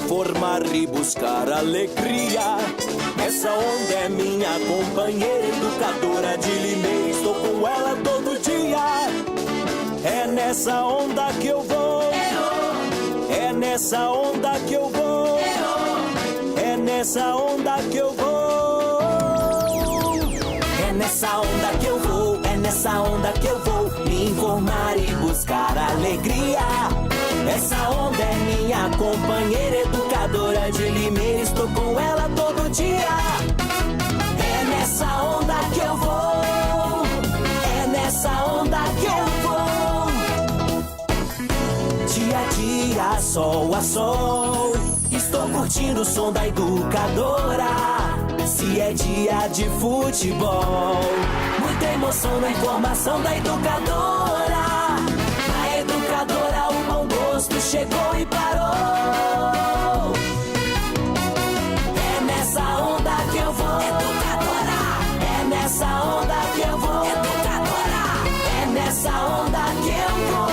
informar e buscar alegria. Essa onda é minha companheira, educadora de Limeira, estou com ela todo dia. É nessa onda que eu vou, é nessa onda que eu vou, é nessa onda que eu vou. É nessa onda que eu vou, é nessa onda que eu vou me informar e buscar alegria. Essa onda é minha companheira, educadora de Limeira, estou com ela todo dia. É nessa onda que eu vou, é nessa onda que eu vou. Dia a dia, sol a sol, estou curtindo o som da educadora. Se é dia de futebol, muita emoção na informação da educadora. A educadora, o bom gosto chegou e parou. É nessa onda que eu vou, educadora. É nessa onda que eu vou, educadora. É nessa onda que eu vou,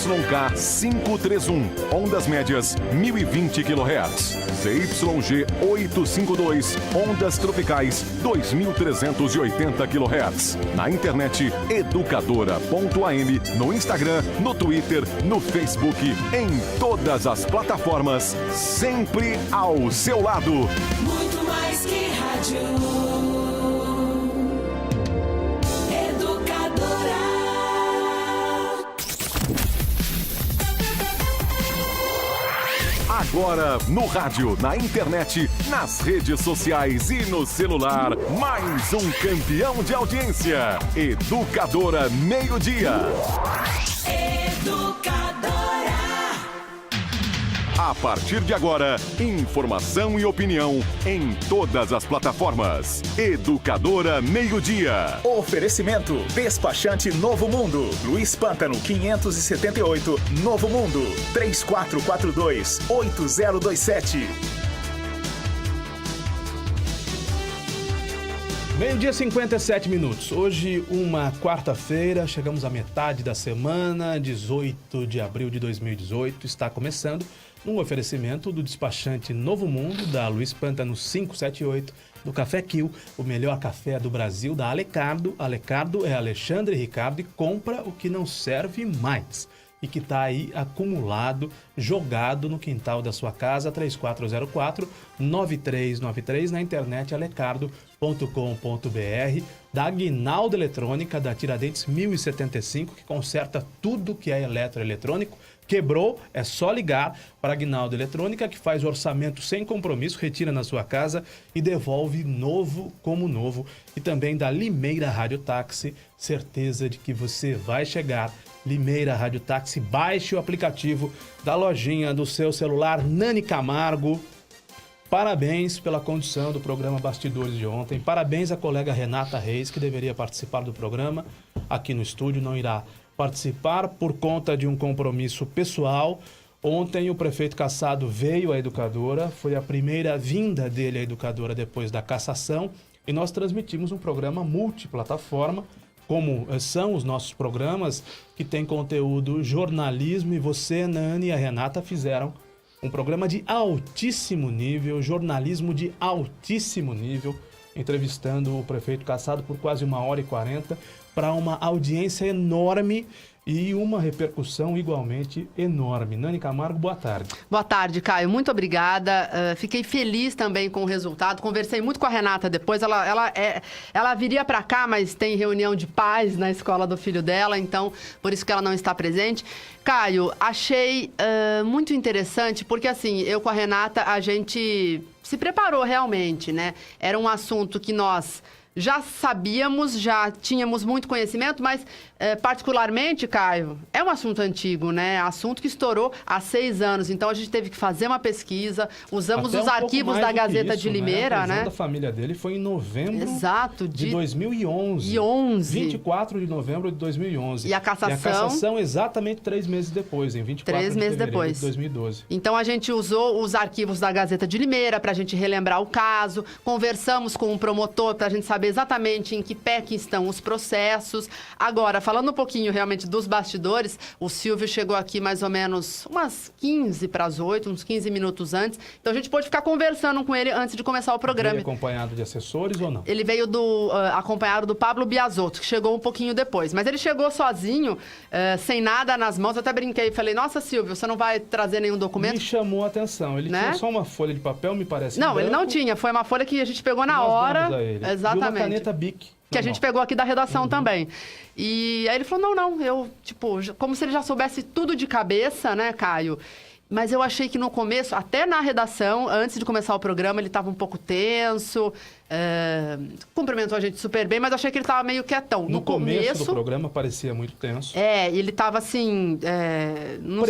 ZYK 531, ondas médias 1020 kHz. ZYG 852, ondas tropicais 2380 kHz. Na internet educadora.am, no Instagram, no Twitter, no Facebook, em todas as plataformas, sempre ao seu lado. Muito mais que rádio. Agora, no rádio, na internet, nas redes sociais e no celular, mais um campeão de audiência. Educadora Meio-Dia. Educadora. A partir de agora, informação e opinião em todas as plataformas. Educadora Meio-Dia. Oferecimento: Despachante Novo Mundo. Luiz Pântano 578, Novo Mundo. 3442-8027. Meio-dia 57 minutos. Hoje, uma quarta-feira, chegamos à metade da semana, 18 de abril de 2018. Está começando um oferecimento do despachante Novo Mundo, da Luiz Pântano 578, do Café Kill, o melhor café do Brasil, da Alecardo. Alecardo é Alexandre Ricardo e compra o que não serve mais e que está aí acumulado, jogado no quintal da sua casa, 3404-9393, na internet alecardo.com.br, da Aguinaldo Eletrônica, da Tiradentes 1075, que conserta tudo que é eletroeletrônico. Quebrou, é só ligar para a Aguinaldo Eletrônica, que faz orçamento sem compromisso, retira na sua casa e devolve novo como novo. E também da Limeira Rádio Táxi, certeza de que você vai chegar. Limeira Rádio Táxi, baixe o aplicativo da lojinha do seu celular. Nani Camargo, parabéns pela condução do programa Bastidores de ontem. Parabéns à colega Renata Reis, que deveria participar do programa aqui no estúdio, não irá participar por conta de um compromisso pessoal. Ontem o prefeito Cassado veio à educadora, foi a primeira vinda dele à educadora depois da cassação, e nós transmitimos um programa multiplataforma, como são os nossos programas, que tem conteúdo jornalismo, e você, Nani e a Renata fizeram um programa de altíssimo nível, jornalismo de altíssimo nível, entrevistando o prefeito Cassado por quase 1h40, para uma audiência enorme e uma repercussão igualmente enorme. Nani Camargo, boa tarde. Boa tarde, Caio. Muito obrigada. Fiquei feliz também com o resultado. Conversei muito com a Renata depois. Ela viria para cá, mas tem reunião de pais na escola do filho dela, então por isso que ela não está presente. Caio, achei muito interessante, porque assim, eu com a Renata, a gente se preparou realmente, né? Era um assunto que nós já sabíamos, já tínhamos muito conhecimento, mas particularmente, Caio, é um assunto antigo, né? Assunto que estourou há 6 anos. Então, a gente teve que fazer uma pesquisa, usamos os arquivos da Gazeta de Limeira, A prisão né? da família dele foi em novembro de 2011. 24 de novembro de 2011. E a cassação exatamente 3 meses depois, em 24 de fevereiro de 2012. Então, a gente usou os arquivos da Gazeta de Limeira para a gente relembrar o caso, conversamos com o promotor para a gente saber exatamente em que pé que estão os processos. Agora, falando um pouquinho realmente dos bastidores, o Silvio chegou aqui mais ou menos umas 15 para as 8, uns 15 minutos antes. Então, a gente pôde ficar conversando com ele antes de começar o programa. Veio acompanhado de assessores ou não? Ele veio acompanhado do Pablo Biasotto, que chegou um pouquinho depois. Mas ele chegou sozinho, sem nada nas mãos. Eu até brinquei e falei, nossa, Silvio, você não vai trazer nenhum documento? Me chamou a atenção. Ele tinha só uma folha de papel, me parece. Não, ele não tinha. Foi uma folha que a gente pegou na hora. Exatamente. E uma caneta Bic. Que a gente pegou aqui da redação também. E aí ele falou, não, eu, como se ele já soubesse tudo de cabeça, né, Caio? Mas eu achei que no começo, até na redação, antes de começar o programa, ele estava um pouco tenso, cumprimentou a gente super bem, mas eu achei que ele estava meio quietão. No começo do programa parecia muito tenso. Ele estava assim...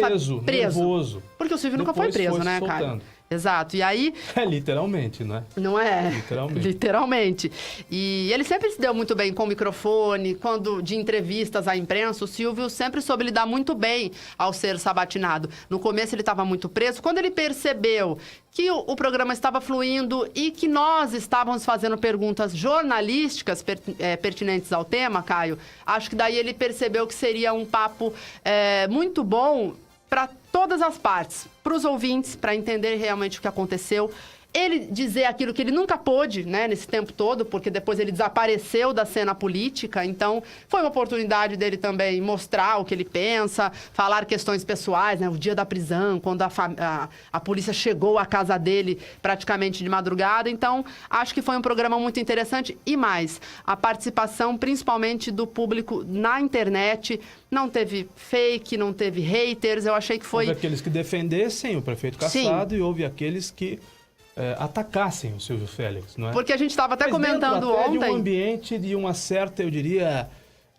preso, nervoso. Porque o Silvio nunca foi preso, né, Caio? Exato. E aí... literalmente, né? Não é? Literalmente. E ele sempre se deu muito bem com o microfone, de entrevistas à imprensa, o Silvio sempre soube lidar muito bem ao ser sabatinado. No começo ele estava muito preso. Quando ele percebeu que o programa estava fluindo e que nós estávamos fazendo perguntas jornalísticas pertinentes ao tema, Caio, acho que daí ele percebeu que seria um papo muito bom para todas as partes, para os ouvintes, para entender realmente o que aconteceu. Ele dizer aquilo que ele nunca pôde, né, nesse tempo todo, porque depois ele desapareceu da cena política. Então, foi uma oportunidade dele também mostrar o que ele pensa, falar questões pessoais, né, o dia da prisão, quando a polícia chegou à casa dele praticamente de madrugada. Então, acho que foi um programa muito interessante. E mais, a participação principalmente do público na internet. Não teve fake, não teve haters. Eu achei que foi... Houve aqueles que defendessem o prefeito Kassado e houve aqueles que atacassem o Silvio Félix, não é? Porque a gente estava até comentando ontem... de um ambiente de uma certa, eu diria...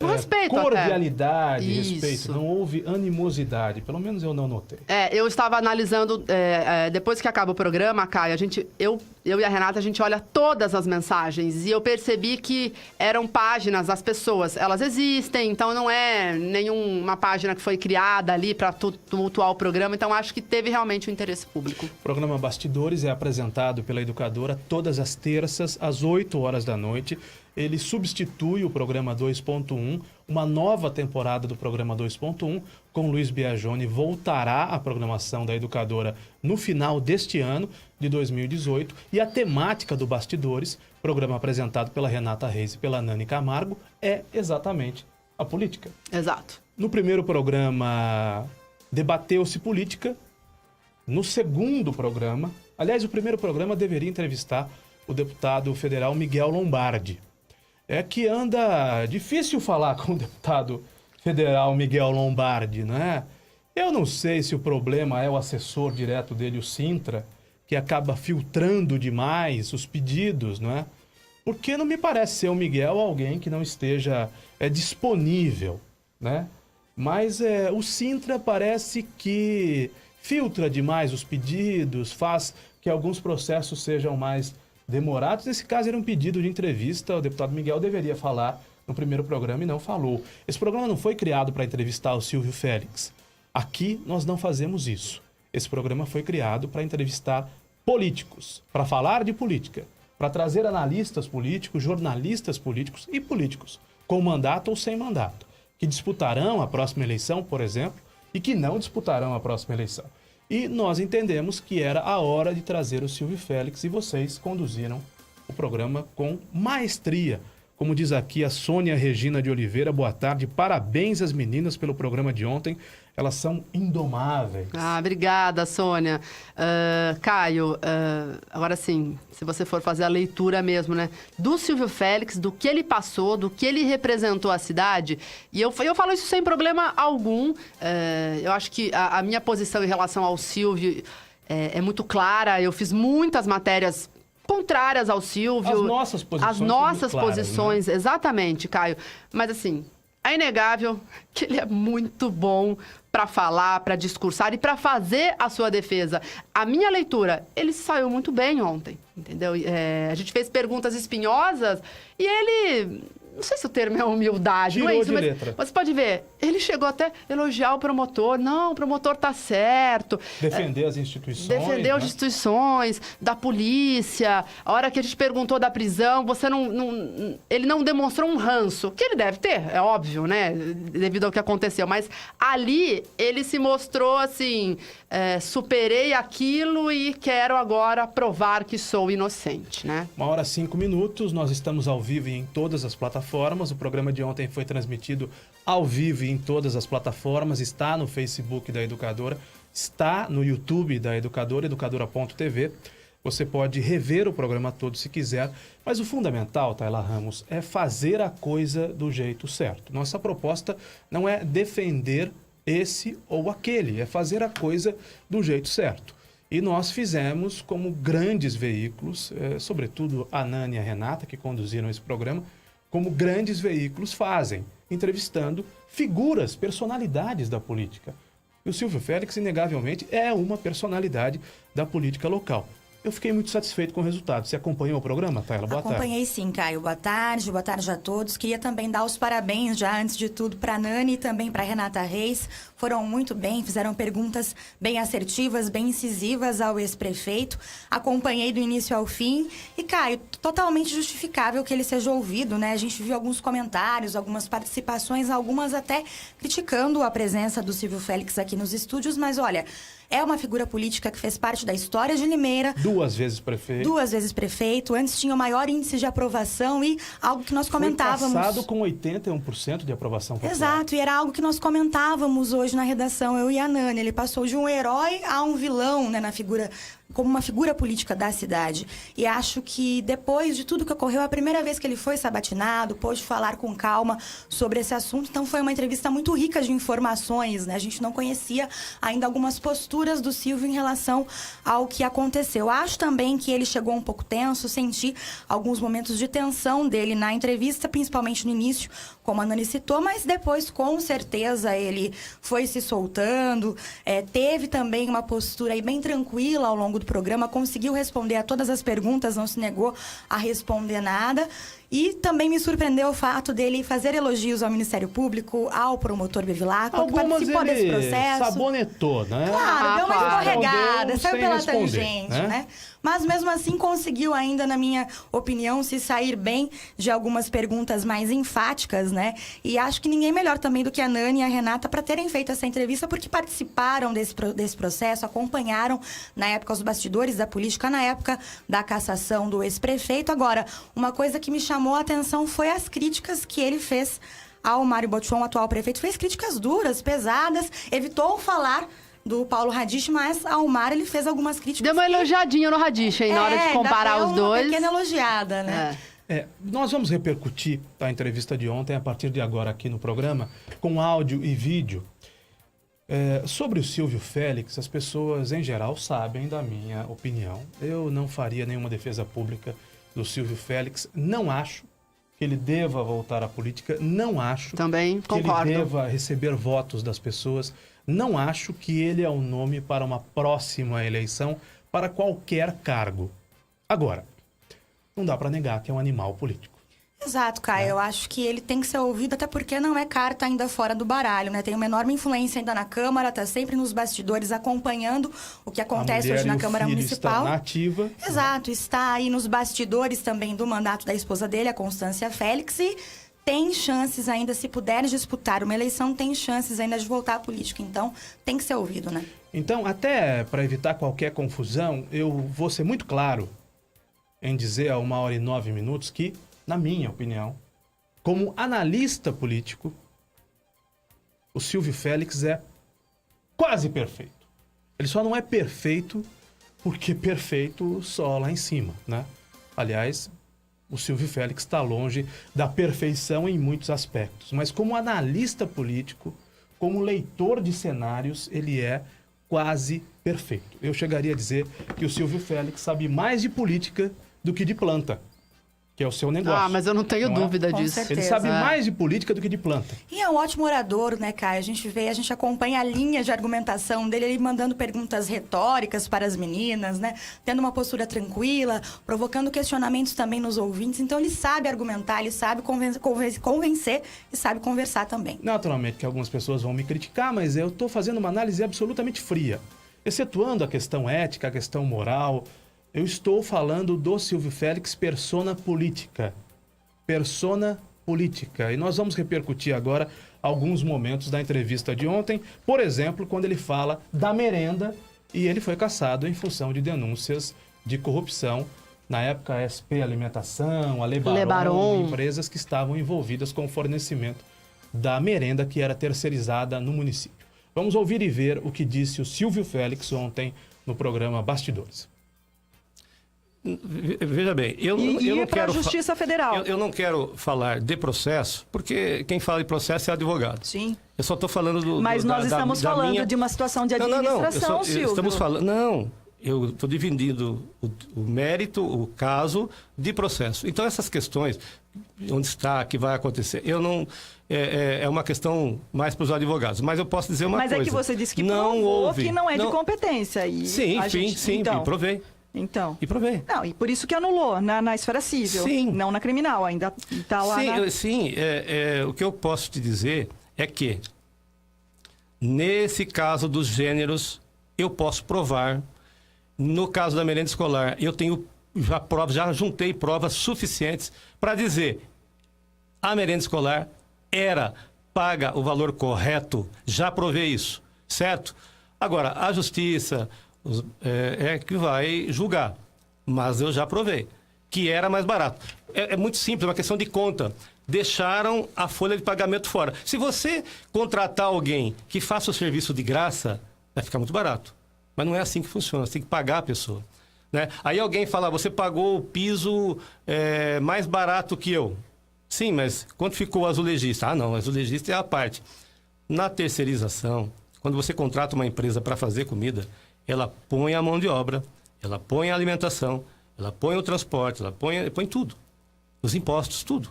respeito cordialidade, até. Respeito. Isso. Não houve animosidade. Pelo menos eu não notei. Eu estava analisando, depois que acaba o programa, Caio, eu e a Renata, a gente olha todas as mensagens e eu percebi que eram páginas das pessoas. Elas existem, então não é nenhuma página que foi criada ali para tumultuar o programa. Então acho que teve realmente um interesse público. O programa Bastidores é apresentado pela educadora todas as terças, às 8 horas da noite. Ele substitui o programa 2.1, uma nova temporada do programa 2.1, com Luiz Biagioni, voltará à programação da educadora no final deste ano, de 2018, e a temática do Bastidores, programa apresentado pela Renata Reis e pela Nani Camargo, é exatamente a política. Exato. No primeiro programa, debateu-se política. No segundo programa, aliás, o primeiro programa deveria entrevistar o deputado federal Miguel Lombardi. É que anda difícil falar com o deputado federal Miguel Lombardi, né? Eu não sei se o problema é o assessor direto dele, o Sintra, que acaba filtrando demais os pedidos, não é? Porque não me parece ser o Miguel alguém que não esteja disponível, né? Mas o Sintra parece que filtra demais os pedidos, faz que alguns processos sejam mais demorados. Nesse caso era um pedido de entrevista, o deputado Miguel deveria falar no primeiro programa e não falou. Esse programa não foi criado para entrevistar o Silvio Félix. Aqui nós não fazemos isso. Esse programa foi criado para entrevistar políticos, para falar de política, para trazer analistas políticos, jornalistas políticos e políticos, com mandato ou sem mandato, que disputarão a próxima eleição, por exemplo, e que não disputarão a próxima eleição. E nós entendemos que era a hora de trazer o Silvio Félix e vocês conduziram o programa com maestria. Como diz aqui a Sônia Regina de Oliveira, boa tarde, parabéns às meninas pelo programa de ontem, elas são indomáveis. Obrigada, Sônia. Caio, agora sim, se você for fazer a leitura mesmo, né, do Silvio Félix, do que ele passou, do que ele representou a cidade, e eu falo isso sem problema algum, eu acho que a minha posição em relação ao Silvio é muito clara, eu fiz muitas matérias contrárias ao Silvio. As nossas posições. As nossas posições, né? Exatamente, Caio. Mas assim, É inegável que ele é muito bom para falar, para discursar e para fazer a sua defesa. A minha leitura, ele saiu muito bem ontem, entendeu? A gente fez perguntas espinhosas e ele... Não sei se o termo é humildade, Tirou não é isso, de mas letra. você pode ver, ele chegou até a elogiar o promotor. Não, o promotor tá certo. Defender as instituições. Defender as instituições, da polícia. A hora que a gente perguntou da prisão, ele não demonstrou um ranço, que ele deve ter, é óbvio, né? Devido ao que aconteceu. Mas ali, ele se mostrou assim, superei aquilo e quero agora provar que sou inocente, né? 1h05, nós estamos ao vivo em todas as plataformas. O programa de ontem foi transmitido ao vivo em todas as plataformas, está no Facebook da Educadora, está no YouTube da Educadora, educadora.tv. Você pode rever o programa todo se quiser, mas o fundamental, Tayla Ramos, é fazer a coisa do jeito certo. Nossa proposta não é defender esse ou aquele, é fazer a coisa do jeito certo. E nós fizemos como grandes veículos, sobretudo a Nani e a Renata, que conduziram esse programa, como grandes veículos fazem, entrevistando figuras, personalidades da política. E o Silvio Félix, inegavelmente, é uma personalidade da política local. Eu fiquei muito satisfeito com o resultado. Você acompanhou o programa, Tayla? Boa tarde. Acompanhei sim, Caio. Boa tarde a todos. Queria também dar os parabéns, já antes de tudo, para a Nani e também para a Renata Reis. Foram muito bem, fizeram perguntas bem assertivas, bem incisivas ao ex-prefeito. Acompanhei do início ao fim. E, Caio, totalmente justificável que ele seja ouvido, né? A gente viu alguns comentários, algumas participações, algumas até criticando a presença do Silvio Félix aqui nos estúdios, mas olha... É uma figura política que fez parte da história de Limeira. 2 vezes prefeito. 2 vezes prefeito. Antes tinha o maior índice de aprovação e algo que nós comentávamos. Foi passado com 81% de aprovação popular. Exato, e era algo que nós comentávamos hoje na redação, eu e a Nani. Ele passou de um herói a um vilão, né, como uma figura política da cidade. E acho que depois de tudo que ocorreu, é a primeira vez que ele foi sabatinado, pôde falar com calma sobre esse assunto. Então foi uma entrevista muito rica de informações, né? A gente não conhecia ainda algumas posturas do Silvio em relação ao que aconteceu. Acho também que ele chegou um pouco tenso, senti alguns momentos de tensão dele na entrevista, principalmente no início, como a Nani citou, mas depois, com certeza, ele foi se soltando, teve também uma postura aí bem tranquila ao longo do programa, conseguiu responder a todas as perguntas, não se negou a responder nada. E também me surpreendeu o fato dele fazer elogios ao Ministério Público, ao promotor Bevilacqua, que participou desse processo. Sabonetou, né? Claro, deu uma escorregada, Deu saiu sem pela responder, tangente, né? Mas mesmo assim conseguiu ainda, na minha opinião, se sair bem de algumas perguntas mais enfáticas, né? E acho que ninguém melhor também do que a Nani e a Renata para terem feito essa entrevista, porque participaram desse processo, acompanharam na época os bastidores da política, na época da cassação do ex-prefeito. Agora, uma coisa que me chamou a atenção foi as críticas que ele fez ao Mário Botion, o atual prefeito. Fez críticas duras, pesadas, evitou falar do Paulo Radiche, mas ao Mar ele fez algumas críticas. Deu uma elogiadinha no Radiche, hein, na hora de comparar os dois. Uma pequena elogiada, né? Nós vamos repercutir a entrevista de ontem, a partir de agora aqui no programa, com áudio e vídeo. Sobre o Silvio Félix, as pessoas em geral sabem da minha opinião. Eu não faria nenhuma defesa pública do Silvio Félix. Não acho que ele deva voltar à política. Não acho Também concordo. Que ele deva receber votos das pessoas. Não acho que ele é o nome para uma próxima eleição, para qualquer cargo. Agora, não dá para negar que é um animal político. Exato, Caio. Eu acho que ele tem que ser ouvido, até porque não é carta ainda fora do baralho, né? Tem uma enorme influência ainda na Câmara, está sempre nos bastidores acompanhando o que acontece hoje na Câmara Municipal. Está na ativa. Exato, está aí nos bastidores também do mandato da esposa dele, a Constância Félix, e tem chances ainda, se puder disputar uma eleição, tem chances ainda de voltar à política. Então, tem que ser ouvido, né? Então, até para evitar qualquer confusão, eu vou ser muito claro em dizer a 1h09 que, na minha opinião, como analista político, o Silvio Félix é quase perfeito. Ele só não é perfeito porque perfeito só lá em cima, né? Aliás, o Silvio Félix está longe da perfeição em muitos aspectos. Mas como analista político, como leitor de cenários, ele é quase perfeito. Eu chegaria a dizer que o Silvio Félix sabe mais de política do que de planta. que é o seu negócio. Ah, mas eu não tenho Não é? dúvida Com disso. certeza. Ele sabe É. mais de política do que de planta. E é um ótimo orador, né, Caio? A gente acompanha a linha de argumentação dele, ele mandando perguntas retóricas para as meninas, né? Tendo uma postura tranquila, provocando questionamentos também nos ouvintes. Então, ele sabe argumentar, ele sabe convencer e sabe conversar também. Naturalmente que algumas pessoas vão me criticar, mas eu estou fazendo uma análise absolutamente fria. Excetuando a questão ética, a questão moral, eu estou falando do Silvio Félix persona política. Persona política. E nós vamos repercutir agora alguns momentos da entrevista de ontem. Por exemplo, quando ele fala da merenda e ele foi cassado em função de denúncias de corrupção. Na época, a SP Alimentação, a Lebaron, empresas que estavam envolvidas com o fornecimento da merenda que era terceirizada no município. Vamos ouvir e ver o que disse o Silvio Félix ontem no programa Bastidores. Veja bem, eu não para a quero... Justiça Federal. Eu não quero falar de processo, porque quem fala de processo é advogado. Sim. Eu só estou falando Mas nós estamos falando minha... de uma situação de administração, Silvio. Estamos falando... Não, eu estou dividindo o mérito, o caso de processo. Então, essas questões, onde está, que vai acontecer, eu não... É uma questão mais para os advogados. Mas eu posso dizer uma coisa. Mas é que você disse que não provou houve, que não é não... de competência. E Sim, a gente... sim, então, e provei. Então. E provei. Não, e por isso que anulou na esfera civil. Sim. Não na criminal, ainda está lá Sim, o que eu posso te dizer é que, nesse caso dos gêneros, eu posso provar. No caso da merenda escolar, eu tenho já juntei provas suficientes para dizer a merenda escolar era paga o valor correto. Já provei isso, certo? Agora, a justiça é que vai julgar, mas eu já provei que era mais barato. É muito simples, é uma questão de conta. Deixaram a folha de pagamento fora. Se você contratar alguém que faça o serviço de graça, vai ficar muito barato. Mas não é assim que funciona, você tem que pagar a pessoa. Né? Aí alguém fala, você pagou o piso mais barato que eu. Sim, mas quanto ficou o azulejista? Ah, não, o azulejista é a parte. Na terceirização, quando você contrata uma empresa para fazer comida, ela põe a mão de obra, ela põe a alimentação, ela põe o transporte, ela põe tudo. Os impostos, tudo.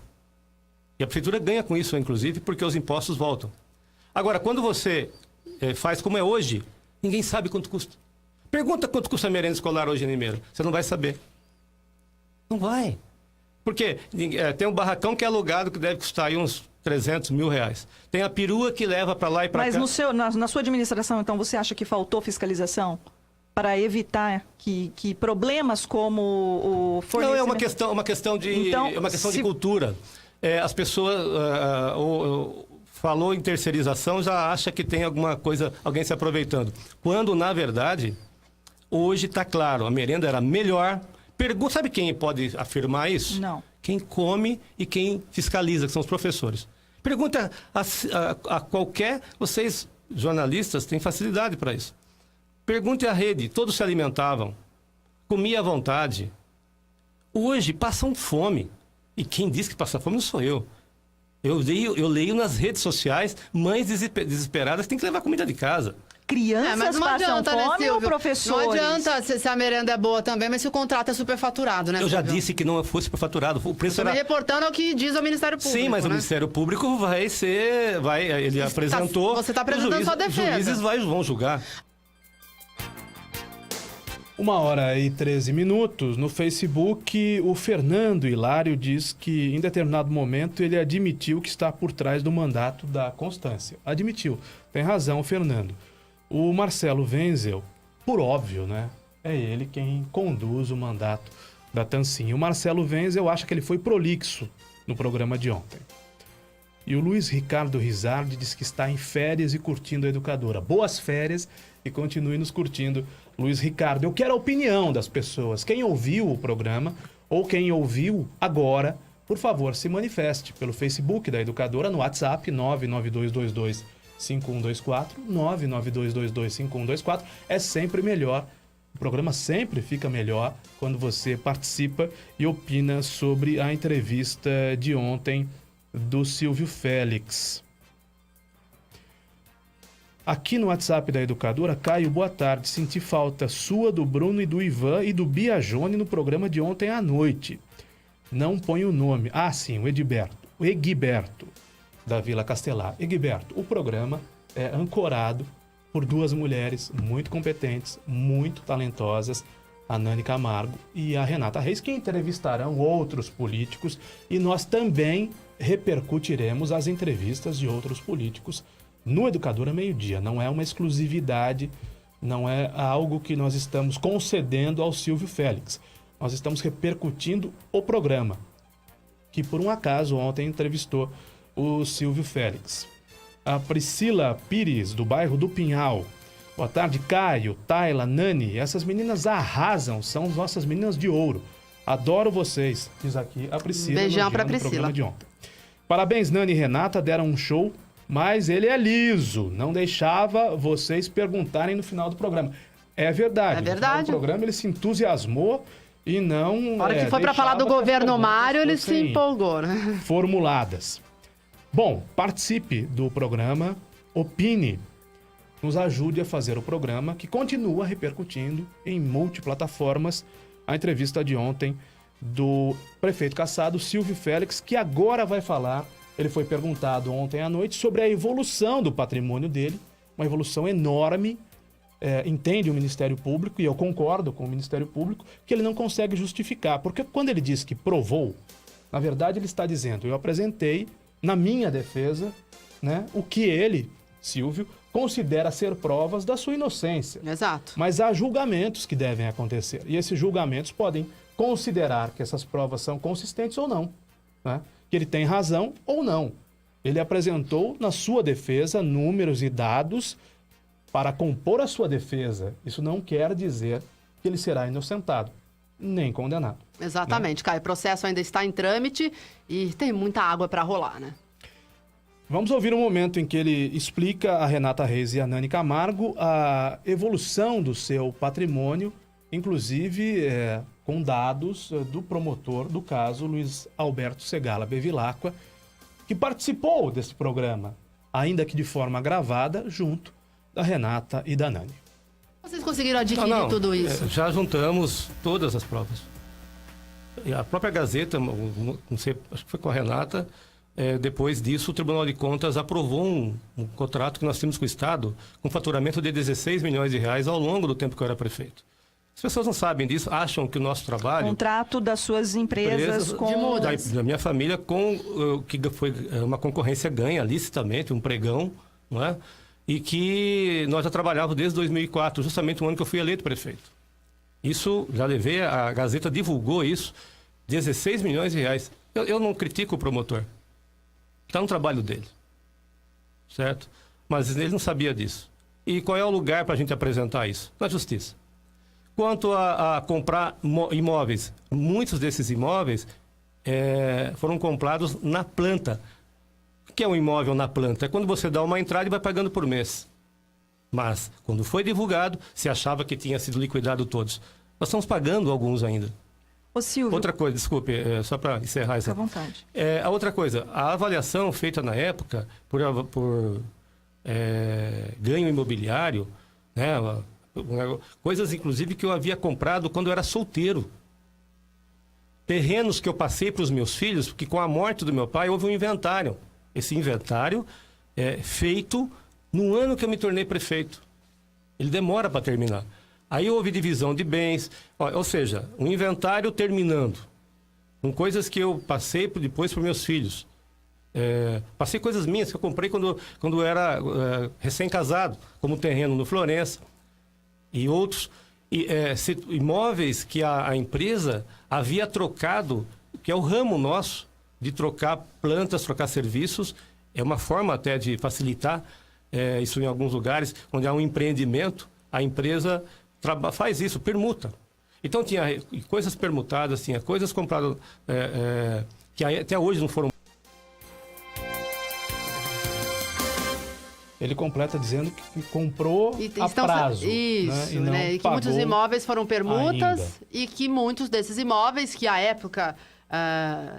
E a prefeitura ganha com isso, inclusive, porque os impostos voltam. Agora, quando você faz como é hoje, ninguém sabe quanto custa. Pergunta quanto custa a merenda escolar hoje em Limeira. Você não vai saber. Não vai. Porque tem um barracão que é alugado que deve custar aí uns 300 mil reais. Tem a perua que leva para lá e para cá. Mas na sua administração, então, você acha que faltou fiscalização para evitar que problemas como o fornecimento... Não, é uma questão de, então, de cultura. As pessoas... falou em terceirização, já acha que tem alguma coisa, alguém se aproveitando. Quando, na verdade, hoje está claro, a merenda era melhor. Sabe quem pode afirmar isso? Não. Quem come e quem fiscaliza, que são os professores. Pergunta a qualquer... Vocês, jornalistas, têm facilidade para isso. Pergunte à rede. Todos se alimentavam. Comia à vontade. Hoje, passam fome. E quem diz que passa fome não sou eu. Eu leio nas redes sociais mães desesperadas que têm que levar comida de casa. Crianças mas não passam adianta, fome, né, ou Silvio? professores? Não adianta se a merenda é boa também, mas se o contrato é superfaturado, né, Eu já Silvio? disse que não fosse superfaturado. O preço Estou me era... reportando ao que diz o Ministério Público. Sim, mas o né? Ministério Público ele apresentou... Você está apresentando sua defesa. Os juízes vão julgar. 1h13. No Facebook, o Fernando Hilário diz que, em determinado momento, ele admitiu que está por trás do mandato da Constância. Admitiu. Tem razão, Fernando. O Marcelo Wenzel, por óbvio, né? É ele quem conduz o mandato da Tancinha. O Marcelo Wenzel acha que ele foi prolixo no programa de ontem. E o Luiz Ricardo Rizardi diz que está em férias e curtindo a Educadora. Boas férias e continue nos curtindo, Luiz Ricardo. Eu quero a opinião das pessoas. Quem ouviu o programa ou quem ouviu agora, por favor, se manifeste pelo Facebook da Educadora, no WhatsApp 992225124, 992225124. É sempre melhor. O programa sempre fica melhor quando você participa e opina sobre a entrevista de ontem do Silvio Félix. Aqui no WhatsApp da Educadora, Caio, boa tarde. Senti falta sua, do Bruno e do Ivan e do Biagione no programa de ontem à noite. não põe o nome. Ah, sim, o Egberto, da Vila Castelar. Egberto, o programa é ancorado por duas mulheres muito competentes, muito talentosas, a Nani Camargo e a Renata Reis, que entrevistarão outros políticos, e nós também repercutiremos as entrevistas de outros políticos no Educadora Meio-Dia. Não é uma exclusividade, não é algo que nós estamos concedendo ao Silvio Félix. Nós estamos repercutindo o programa, que por um acaso ontem entrevistou o Silvio Félix. A Priscila Pires, do bairro do Pinhal. Boa tarde, Caio, Tayla, Nani. Essas meninas arrasam, são nossas meninas de ouro. Adoro vocês, diz aqui a Priscila. Beijão pra no Priscila. programa de ontem. Parabéns, Nani e Renata, deram um show, mas ele é liso. Não deixava vocês perguntarem no final do programa. É verdade. É verdade. No final do programa ele se entusiasmou e não... Na hora que foi para falar do governo Mário, ele se empolgou, né? Formuladas. Bom, participe do programa, opine, nos ajude a fazer o programa, que continua repercutindo em multiplataformas. A entrevista de ontem do prefeito cassado, Silvio Félix, que agora vai falar. Ele foi perguntado ontem à noite sobre a evolução do patrimônio dele, uma evolução enorme. Entende o Ministério Público, e eu concordo com o Ministério Público, que ele não consegue justificar. Porque quando ele diz que provou, na verdade ele está dizendo, eu apresentei na minha defesa, né, o que ele, Silvio, considera ser provas da sua inocência. Exato. Mas há julgamentos que devem acontecer. E esses julgamentos podem considerar que essas provas são consistentes ou não, né? Que ele tem razão ou não. Ele apresentou na sua defesa números e dados para compor a sua defesa. Isso não quer dizer que ele será inocentado, nem condenado. Exatamente, né? Caio. O processo ainda está em trâmite e tem muita água para rolar, né? Vamos ouvir um momento em que ele explica a Renata Reis e a Nani Camargo a evolução do seu patrimônio, inclusive com dados do promotor do caso, Luiz Alberto Segala Bevilacqua, que participou desse programa, ainda que de forma gravada, junto da Renata e da Nani. Vocês conseguiram adquirir tudo isso? Já juntamos todas as provas. E a própria Gazeta, não sei, acho que foi com a Renata, depois disso o Tribunal de Contas aprovou um contrato que nós tínhamos com o Estado, com faturamento de 16 milhões de reais ao longo do tempo que eu era prefeito. As pessoas não sabem disso, acham que o nosso trabalho... Contrato das suas empresas com... Da minha família, com que foi uma concorrência ganha licitamente, um pregão, não é? E que nós já trabalhávamos desde 2004, justamente o ano que eu fui eleito prefeito. Isso, já levei, a Gazeta divulgou isso, 16 milhões de reais. Eu não critico o promotor. Está no trabalho dele, certo? Mas ele não sabia disso. E qual é o lugar para a gente apresentar isso? Na Justiça. Quanto a comprar imóveis, muitos desses imóveis foram comprados na planta. O que é um imóvel na planta? É quando você dá uma entrada e vai pagando por mês. Mas, quando foi divulgado, se achava que tinha sido liquidado todos. Nós estamos pagando alguns ainda. Ô, Silvio... Outra coisa, desculpe, só para encerrar isso. Fica à vontade. A outra coisa, a avaliação feita na época por ganho imobiliário, né, coisas inclusive que eu havia comprado quando eu era solteiro. Terrenos que eu passei para os meus filhos, porque com a morte do meu pai houve um inventário. Esse inventário é feito no ano que eu me tornei prefeito. Ele demora para terminar. Aí houve divisão de bens, ou seja, um inventário terminando, com coisas que eu passei depois para meus filhos. Passei coisas minhas que eu comprei quando eu era recém-casado, como um terreno no Florença e outros. Imóveis que a empresa havia trocado, que é o ramo nosso, de trocar plantas, trocar serviços. É uma forma até de facilitar isso em alguns lugares, onde há um empreendimento, a empresa... faz isso, permuta. Então tinha coisas permutadas, tinha coisas compradas que até hoje não foram. Ele completa dizendo que comprou a prazo. Isso, né? E que muitos imóveis foram permutas ainda. E que muitos desses imóveis, que à época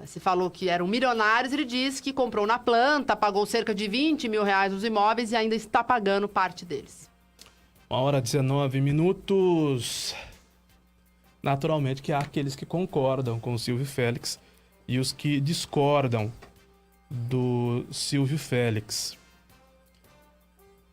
se falou que eram milionários, ele disse que comprou na planta, pagou cerca de 20 mil reais nos imóveis e ainda está pagando parte deles. 1h19. Naturalmente que há aqueles que concordam com o Silvio Félix e os que discordam do Silvio Félix.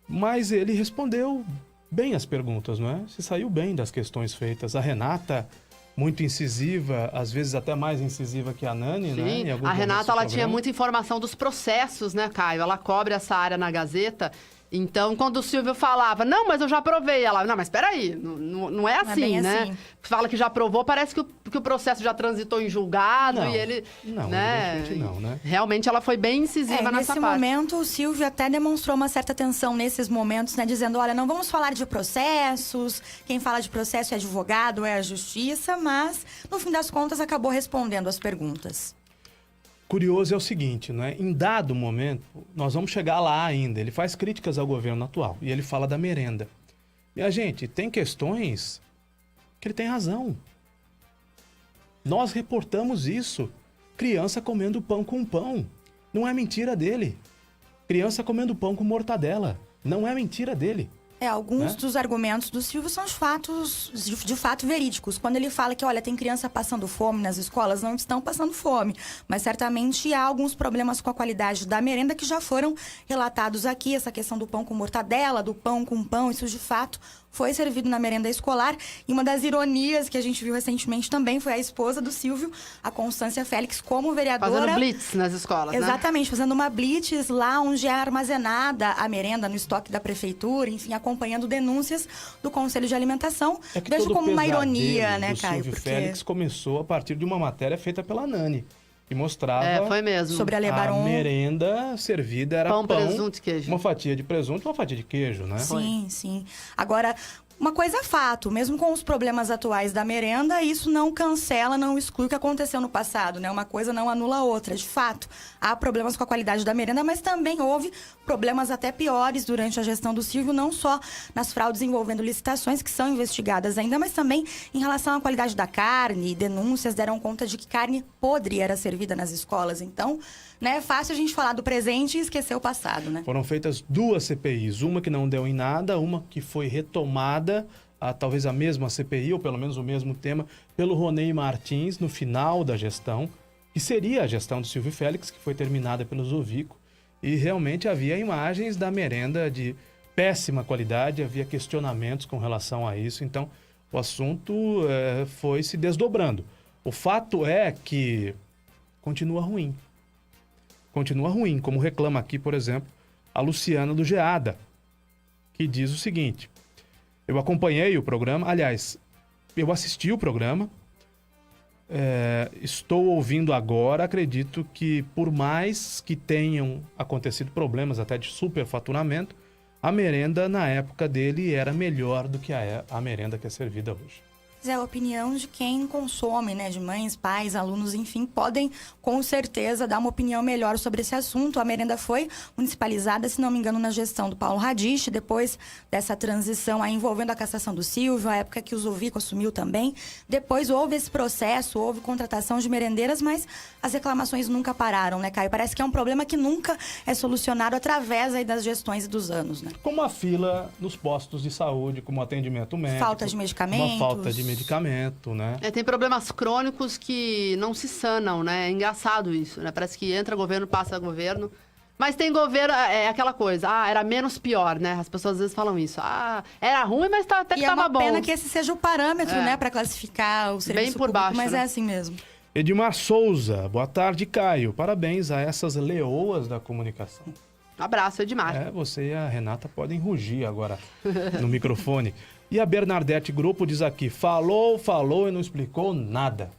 Mas ele respondeu bem as perguntas, não é? Se saiu bem das questões feitas. A Renata, muito incisiva, às vezes até mais incisiva que a Nani, né? Sim, Em alguns a Renata momentos do ela tinha programa. muita informação dos processos, né, Caio? Ela cobre essa área na Gazeta. Então, quando o Silvio falava, não, mas eu já aprovei, ela, não, mas peraí, não é assim, bem né? assim. Fala que já aprovou, parece que o processo já transitou em julgado e ele... Não, né? evidentemente não, né? Realmente ela foi bem incisiva nessa nesse parte. momento, o Silvio até demonstrou uma certa tensão nesses momentos, né? Dizendo, olha, não vamos falar de processos, quem fala de processo é advogado, é a justiça, mas, no fim das contas, acabou respondendo as perguntas. Curioso é o seguinte, né? Em dado momento, nós vamos chegar lá ainda. Ele faz críticas ao governo atual e ele fala da merenda. Minha gente, tem questões que ele tem razão. Nós reportamos isso. Criança comendo pão com pão. Não é mentira dele. Criança comendo pão com mortadela. Não é mentira dele. Alguns Né? dos argumentos do Silvio são os fatos, de fato, verídicos. Quando ele fala que, olha, tem criança passando fome nas escolas, não estão passando fome. Mas, certamente, há alguns problemas com a qualidade da merenda que já foram relatados aqui. Essa questão do pão com mortadela, do pão com pão, isso, de fato, foi servido na merenda escolar. E uma das ironias que a gente viu recentemente também foi a esposa do Silvio, a Constância Félix, como vereadora... Fazendo blitz nas escolas, né? Exatamente, fazendo uma blitz lá onde é armazenada a merenda no estoque da prefeitura, enfim, acompanhando denúncias do Conselho de Alimentação. É que Vejo todo como uma pesadelo ironia, né, do Caio? Silvio Félix começou a partir de uma matéria feita pela Nani, que mostrava Foi mesmo. sobre a a Lebaron. merenda servida era Pão, presunto e queijo. uma fatia de presunto e uma fatia de queijo, né? Sim, sim. Agora, uma coisa é fato, mesmo com os problemas atuais da merenda, isso não cancela, não exclui o que aconteceu no passado, né? Uma coisa não anula a outra. De fato, há problemas com a qualidade da merenda, mas também houve problemas até piores durante a gestão do Silvio, não só nas fraudes envolvendo licitações, que são investigadas ainda, mas também em relação à qualidade da carne. Denúncias deram conta de que carne podre era servida nas escolas. Então, né, é fácil a gente falar do presente e esquecer o passado, né? Foram feitas 2 CPIs, uma que não deu em nada, uma que foi retomada, talvez a mesma CPI, ou pelo menos o mesmo tema, pelo Ronei Martins, no final da gestão, que seria a gestão do Silvio Félix, que foi terminada pelo Zovico, e realmente havia imagens da merenda de péssima qualidade, havia questionamentos com relação a isso, então o assunto foi se desdobrando. O fato é que continua ruim. Continua ruim, como reclama aqui, por exemplo, a Luciana do Geada, que diz o seguinte: eu acompanhei o programa, aliás, eu assisti o programa, estou ouvindo agora, acredito que por mais que tenham acontecido problemas até de superfaturamento, a merenda na época dele era melhor do que a merenda que é servida hoje. É a opinião de quem consome, né? De mães, pais, alunos, enfim, podem com certeza dar uma opinião melhor sobre esse assunto. A merenda foi municipalizada, se não me engano, na gestão do Paulo Radich, depois dessa transição aí envolvendo a cassação do Silvio, a época que o Zovico assumiu também. Depois houve esse processo, houve contratação de merendeiras, mas as reclamações nunca pararam, né, Caio? Parece que é um problema que nunca é solucionado através aí das gestões e dos anos, né? Como a fila nos postos de saúde, como atendimento médico. Falta de medicamentos. Uma falta de medicamento, né? Tem problemas crônicos que não se sanam, né? É engraçado isso, né? Parece que entra governo, passa governo. Mas tem governo, é aquela coisa, era menos pior, né? As pessoas às vezes falam isso. Era ruim, mas até que tava bom. E é uma pena que esse seja o parâmetro, né? Para classificar o serviço bem por público, baixo, mas né? é assim mesmo. Edmar Souza, boa tarde, Caio. Parabéns a essas leoas da comunicação. Abraço, Edmar. Você e a Renata podem rugir agora no microfone. E a Bernadette Grupo diz aqui, falou e não explicou nada.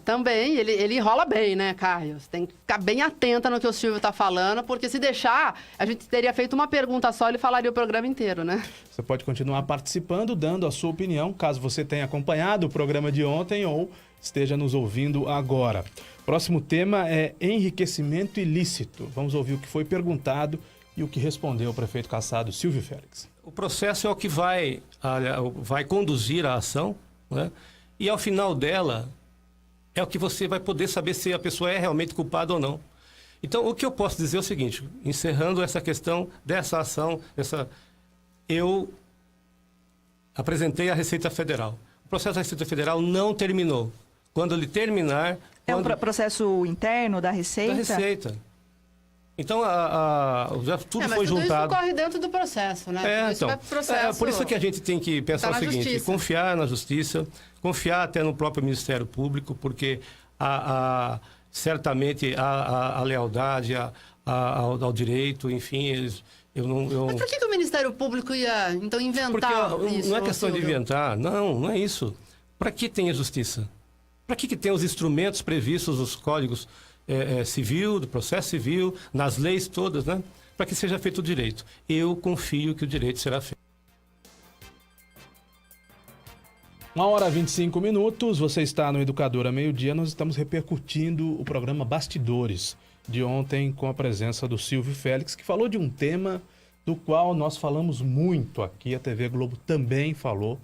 Também, ele enrola bem, né, Caio? Você tem que ficar bem atenta no que o Silvio tá falando, porque se deixar, a gente teria feito uma pergunta só e ele falaria o programa inteiro, né? Você pode continuar participando, dando a sua opinião, caso você tenha acompanhado o programa de ontem ou esteja nos ouvindo agora. Próximo tema é enriquecimento ilícito. Vamos ouvir o que foi perguntado e o que respondeu o prefeito cassado Silvio Félix. O processo é o que vai conduzir a ação, né? E ao final dela é o que você vai poder saber se a pessoa é realmente culpada ou não. Então, o que eu posso dizer é o seguinte, encerrando essa questão dessa ação, eu apresentei a Receita Federal. O processo da Receita Federal não terminou. Quando ele terminar, É um processo interno da Receita? Da Receita. Então, já tudo mas foi tudo juntado. isso corre dentro do processo, né? Tudo isso vai pro processo. Por isso que a gente tem que pensar Tá o na seguinte, justiça. confiar na justiça, confiar até no próprio Ministério Público, porque certamente a lealdade ao direito, enfim, Mas por que o Ministério Público ia, então, inventar porque isso? não é questão de Silvio? inventar, não é isso. Para que tem a justiça? Para que tem os instrumentos previstos nos códigos civil, do processo civil, nas leis todas, né? Para que seja feito o direito. Eu confio que o direito será feito. 1h25, você está no Educadora Meio-Dia, nós estamos repercutindo o programa Bastidores de ontem com a presença do Silvio Félix, que falou de um tema do qual nós falamos muito aqui, a TV Globo também falou,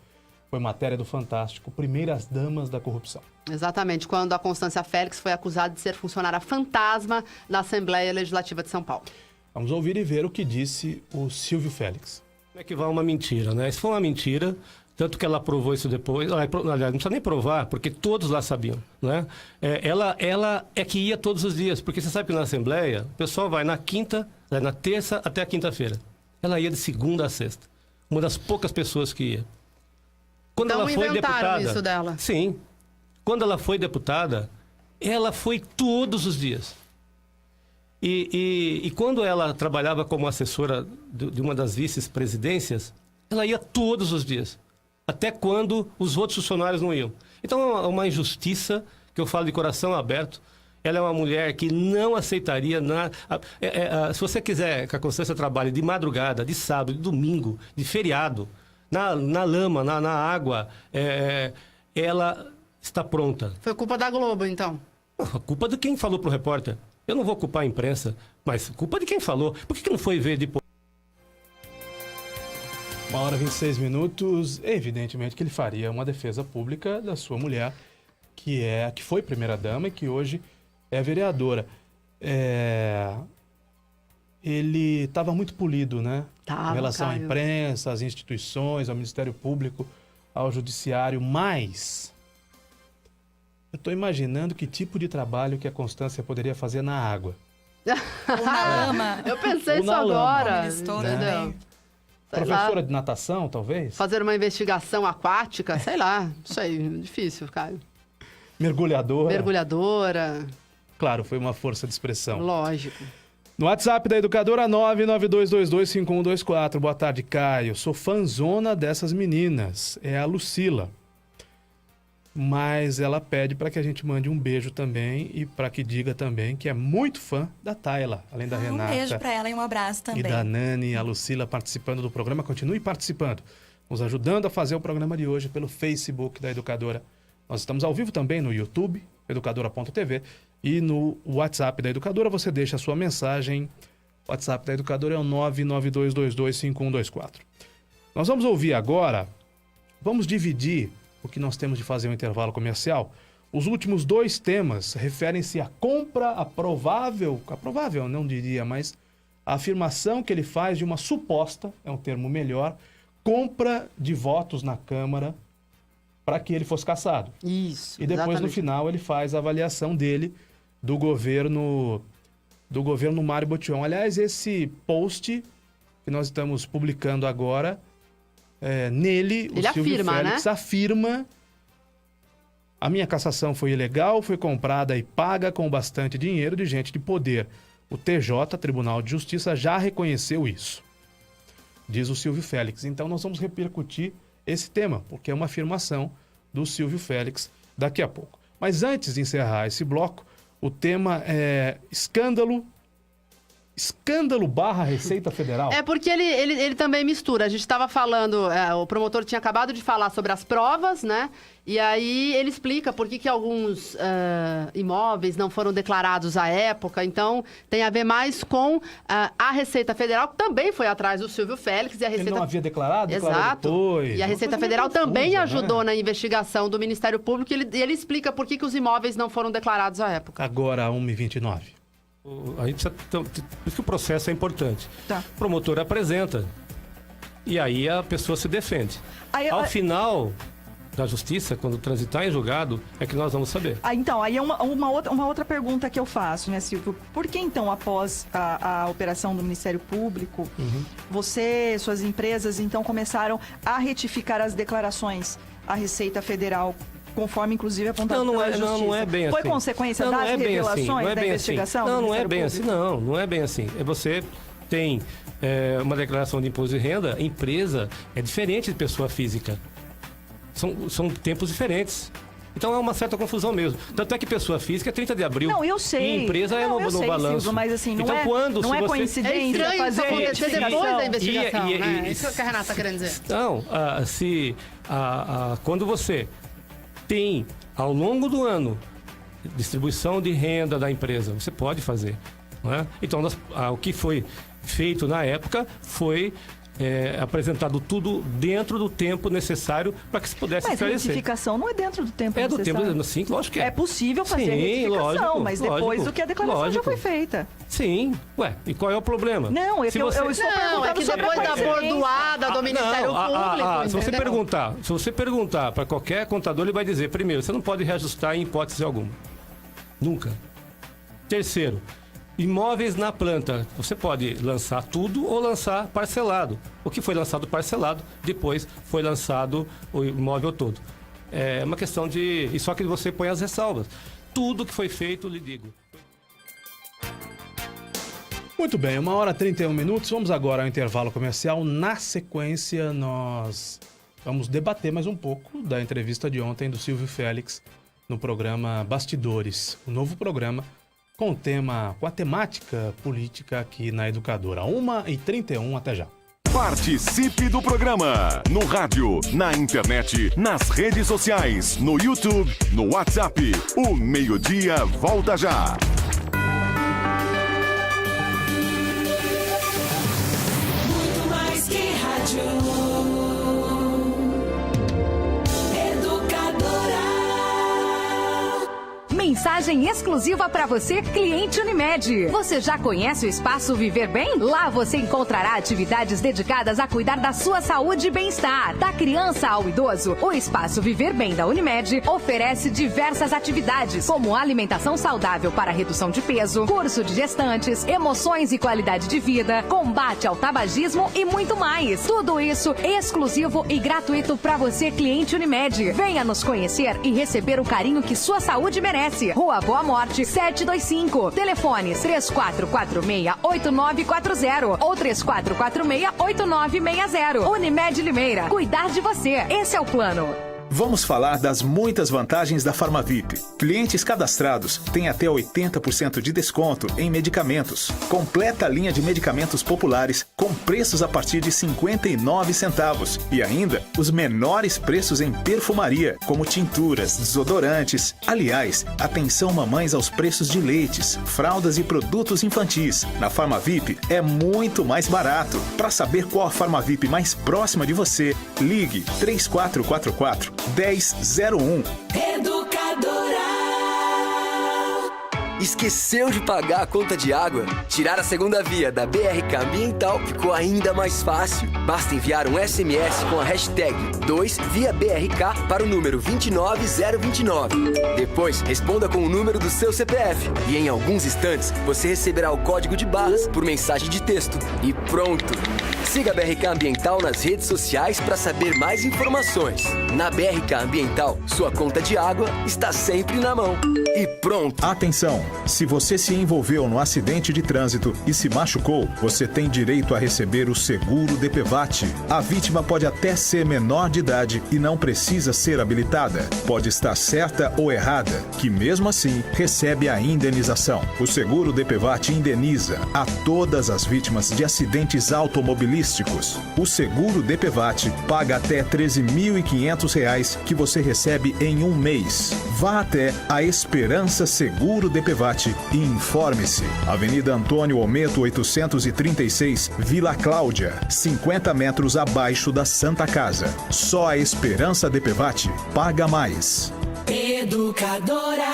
foi matéria do Fantástico, Primeiras Damas da Corrupção. Exatamente, quando a Constância Félix foi acusada de ser funcionária fantasma na Assembleia Legislativa de São Paulo. Vamos ouvir e ver o que disse o Silvio Félix. Como é que vai uma mentira, né? Se for uma mentira, tanto que ela provou isso depois, aliás, não precisa nem provar, porque todos lá sabiam, né? Ela é que ia todos os dias, porque você sabe que na Assembleia, o pessoal vai na terça até a quinta-feira. Ela ia de segunda a sexta. Uma das poucas pessoas que ia. Quando Então ela foi inventaram deputada, isso dela. Sim. Quando ela foi deputada, ela foi todos os dias. E quando ela trabalhava como assessora de uma das vice-presidências, ela ia todos os dias. Até quando os outros funcionários não iam. Então é uma injustiça, que eu falo de coração aberto. Ela é uma mulher que não aceitaria nada. Se você quiser que a Constância trabalhe de madrugada, de sábado, de domingo, de feriado, na lama, na água, ela está pronta. Foi culpa da Globo, então? A culpa de quem falou para o repórter. Eu não vou culpar a imprensa, mas culpa de quem falou. Por que não foi ver depois? 1h26, evidentemente que ele faria uma defesa pública da sua mulher, que foi primeira-dama e que hoje é vereadora. Ele estava muito polido, né? Tava, em relação à Caio. imprensa, às instituições, ao Ministério Público, ao Judiciário, mas eu estou imaginando que tipo de trabalho que a Constância poderia fazer na água. Ou na lama. Eu pensei Ou isso na lama. agora. Como eles estão Entendeu? também. Sei Professora lá, de natação, talvez? fazer uma investigação aquática, sei lá. Isso aí, difícil, Caio. Mergulhadora. Mergulhadora, Claro, foi uma força de expressão. lógico. No WhatsApp da Educadora 992225124. Boa tarde, Caio. Sou fãzona dessas meninas. É a Lucila. Mas ela pede para que a gente mande um beijo também e para que diga também que é muito fã da Tayla, além da Um Renata. beijo pra ela e um abraço E também. da Nani, a Lucila participando do programa. Continue participando, nos ajudando a fazer o programa de hoje pelo Facebook da Educadora. Nós estamos ao vivo também no YouTube, educadora.tv, e no WhatsApp da Educadora você deixa a sua mensagem. O WhatsApp da Educadora é o 992225124. Nós vamos ouvir agora, vamos dividir o que nós temos de fazer um intervalo comercial. Os últimos 2 temas referem-se à compra, a provável não diria, mas a afirmação que ele faz de uma suposta, é um termo melhor, compra de votos na Câmara para que ele fosse cassado. Isso, E depois, no exatamente. final, ele faz a avaliação dele do governo Mário Botion. Aliás, esse post que nós estamos publicando agora, nele, Ele o Silvio afirma, Félix né? afirma: a minha cassação foi ilegal, foi comprada e paga com bastante dinheiro de gente de poder. O TJ, Tribunal de Justiça, já reconheceu isso, diz o Silvio Félix. Então nós vamos repercutir esse tema, porque é uma afirmação do Silvio Félix daqui a pouco. Mas antes de encerrar esse bloco, o tema é escândalo / Receita Federal. É porque ele também mistura. A gente estava falando, o promotor tinha acabado de falar sobre as provas, né? E aí ele explica por que alguns imóveis não foram declarados à época. Então, tem a ver mais com a Receita Federal, que também foi atrás do Silvio Félix. E a Receita... Ele não havia declarado, declarou Exato. depois. E a Uma Receita coisa meio Federal também confusa, ajudou né? na investigação do Ministério Público. E ele explica por que os imóveis não foram declarados à época. Agora, 1h29. A gente precisa, por isso que o processo é importante. Tá. O promotor apresenta. E aí a pessoa se defende. Aí, Ao final, da justiça, quando transitar em julgado, é que nós vamos saber. Então, aí é uma outra pergunta que eu faço, né, Silvio? Por que, então, após a operação do Ministério Público, suas empresas, então, começaram a retificar as declarações à Receita Federal, conforme, inclusive, apontado pela Justiça? Não é bem assim. Foi consequência das revelações da investigação? Não é bem assim, não é bem assim. Você tem uma declaração de imposto de renda, empresa é diferente de pessoa física. São tempos diferentes. Então é uma certa confusão mesmo. Tanto é que pessoa física é 30 de abril. Não, eu sei. E empresa é no balanço. Silvio, mas assim, então, não é coincidência. É estranho fazer isso acontecer depois da investigação, né? Isso que a Renata está querendo dizer. Então, quando você tem, ao longo do ano, distribuição de renda da empresa, você pode fazer. Não é? Então, o que foi feito na época foi apresentado tudo dentro do tempo necessário para que se pudesse esclarecer. Mas retificação não é dentro do tempo necessário. Do tempo, sim, lógico que é. É possível fazer retificação, mas depois do que a declaração já foi feita. Sim. Ué, e qual é o problema? Não, eu estou perguntando é que sobre depois da bordoada do Ministério Público... Se você perguntar para qualquer contador, ele vai dizer, primeiro, você não pode reajustar em hipótese alguma. Nunca. Terceiro, imóveis na planta, você pode lançar tudo ou lançar parcelado. O que foi lançado parcelado, depois foi lançado o imóvel todo. É uma questão de... E só que você põe as ressalvas. Tudo que foi feito, lhe digo. Muito bem, 1h31. Vamos agora ao intervalo comercial. Na sequência, nós vamos debater mais um pouco da entrevista de ontem do Silvio Félix no programa Bastidores, o novo programa com a temática política aqui na Educadora. 1h31, até já. Participe do programa no rádio, na internet, nas redes sociais, no YouTube, no WhatsApp. O Meio-Dia volta já. Muito mais que rádio. Mensagem exclusiva para você, cliente Unimed. Você já conhece o Espaço Viver Bem? Lá você encontrará atividades dedicadas a cuidar da sua saúde e bem-estar. Da criança ao idoso, o Espaço Viver Bem da Unimed oferece diversas atividades, como alimentação saudável para redução de peso, curso de gestantes, emoções e qualidade de vida, combate ao tabagismo e muito mais. Tudo isso exclusivo e gratuito para você, cliente Unimed. Venha nos conhecer e receber o carinho que sua saúde merece. Rua Boa Morte, 725. Telefones 3446-8940 ou 3446-8960. Unimed Limeira. Cuidar de você. Esse é o plano. Vamos falar das muitas vantagens da Farmavip. Clientes cadastrados têm até 80% de desconto em medicamentos. Completa a linha de medicamentos populares com preços a partir de 59 centavos. E ainda os menores preços em perfumaria, como tinturas, desodorantes. Aliás, atenção mamães aos preços de leites, fraldas e produtos infantis. Na Farmavip é muito mais barato. Para saber qual a Farmavip mais próxima de você, ligue 3444 1001. Educadora. Esqueceu de pagar a conta de água? Tirar a segunda via da BRK Ambiental ficou ainda mais fácil. Basta enviar um SMS com a hashtag 2ViaBRK para o número 29029. Depois, responda com o número do seu CPF. E em alguns instantes, você receberá o código de barras por mensagem de texto. E pronto! Siga a BRK Ambiental nas redes sociais para saber mais informações. Na BRK Ambiental, sua conta de água está sempre na mão. E pronto! Atenção! Se você se envolveu no acidente de trânsito e se machucou, você tem direito a receber o seguro DPVAT. A vítima pode até ser menor de idade e não precisa ser habilitada. Pode estar certa ou errada, que mesmo assim recebe a indenização. O seguro DPVAT indeniza a todas as vítimas de acidentes automobilísticos. O seguro DPVAT paga até R$ 13.500 que você recebe em um mês. Vá até a Esperança Seguro DPVAT e informe-se. Avenida Antônio Ometo 836, Vila Cláudia, 50 metros abaixo da Santa Casa. Só a Esperança DPVAT paga mais. Educadora.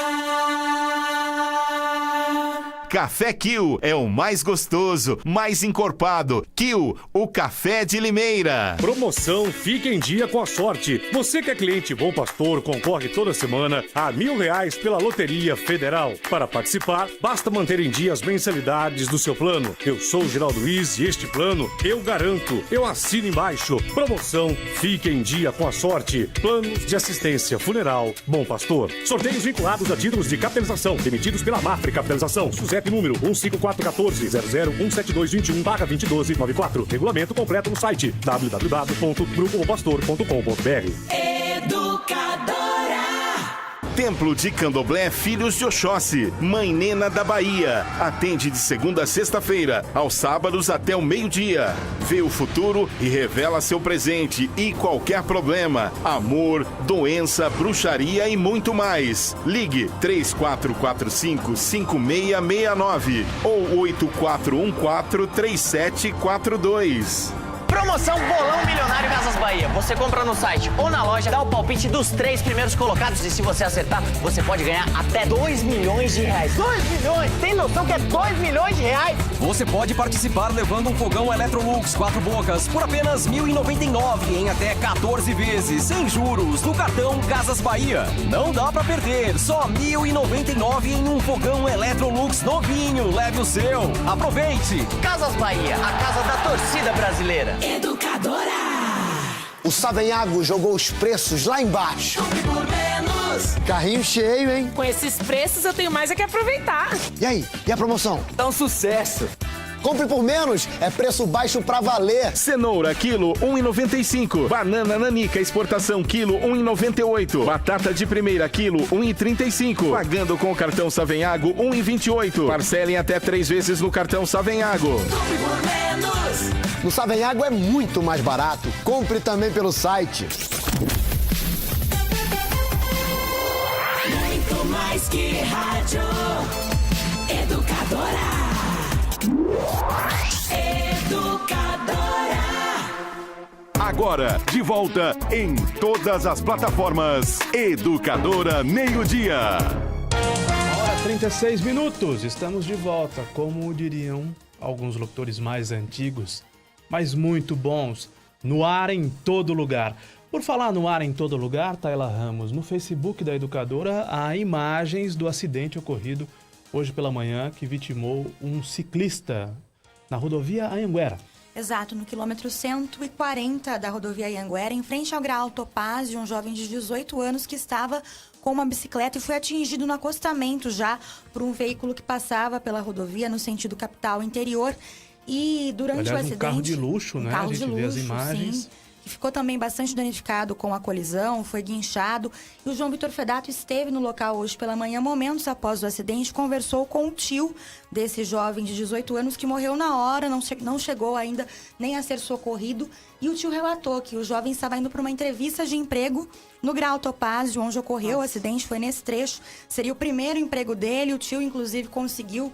Café Kill é o mais gostoso, mais encorpado. Kill, o café de Limeira. Promoção Fique em Dia com a Sorte. Você que é cliente Bom Pastor concorre toda semana a R$1.000 pela Loteria Federal. Para participar, basta manter em dia as mensalidades do seu plano. Eu sou o Geraldo Luiz e este plano eu garanto. Eu assino embaixo. Promoção Fique em Dia com a Sorte. Planos de assistência funeral Bom Pastor. Sorteios vinculados a títulos de capitalização emitidos pela Mafre Capitalização. SUSEP número 15414-001721/2012-94. Regulamento completo no site www.grupobopastor.com.br. Educadora. Templo de Candomblé Filhos de Oxóssi, Mãe Nena da Bahia. Atende de segunda a sexta-feira, aos sábados até o meio-dia. Vê o futuro e revela seu presente e qualquer problema. Amor, doença, bruxaria e muito mais. Ligue 3445-5669 ou 8414-3742. Promoção Bolão Milionário Casas Bahia. Você compra no site ou na loja, dá o palpite dos 3 primeiros colocados e se você acertar, você pode ganhar até R$2 milhões. 2 milhões? Tem noção que é R$2 milhões? Você pode participar levando um fogão Electrolux 4 bocas por apenas R$1.099 em até 14 vezes, sem juros, no cartão Casas Bahia. Não dá pra perder, só R$1.099 em um fogão Electrolux novinho. Leve o seu. Aproveite! Casas Bahia, a casa da torcida brasileira. Educadora. O Savenhago jogou os preços lá embaixo. Compre por menos. Carrinho cheio, hein? Com esses preços eu tenho mais é que aproveitar. E aí? E a promoção? É um sucesso. Compre por menos, é preço baixo pra valer. Cenoura, quilo, R$1,95. Banana nanica, exportação, quilo, R$1,98. Batata de primeira, quilo, R$1,35. Pagando com o cartão Savenhago, R$1,28. Parcelem até 3 vezes no cartão Savenhago. Compre por menos. No Savenhago é muito mais barato. Compre também pelo site. Muito mais que rádio. Educadora. Educadora. Agora, de volta em todas as plataformas. Educadora Meio-Dia. Hora 36 minutos. Estamos de volta, como diriam alguns locutores mais antigos, mas muito bons. No ar em todo lugar. Por falar no ar em todo lugar, Taila Ramos, no Facebook da Educadora há imagens do acidente ocorrido hoje pela manhã que vitimou um ciclista na rodovia Anhanguera. Exato, no quilômetro 140 da rodovia Anhanguera, em frente ao Graal Topázio, um jovem de 18 anos que estava com uma bicicleta e foi atingido no acostamento já por um veículo que passava pela rodovia no sentido capital interior. E durante o acidente... um carro de luxo, né? Carro a gente vê as imagens. Sim, que ficou também bastante danificado com a colisão, foi guinchado. E o João Vitor Fedato esteve no local hoje pela manhã, momentos após o acidente, conversou com o tio desse jovem de 18 anos que morreu na hora, não chegou ainda nem a ser socorrido. E o tio relatou que o jovem estava indo para uma entrevista de emprego no Graal Topázio, onde ocorreu o acidente, foi nesse trecho. Seria o primeiro emprego dele, o tio inclusive conseguiu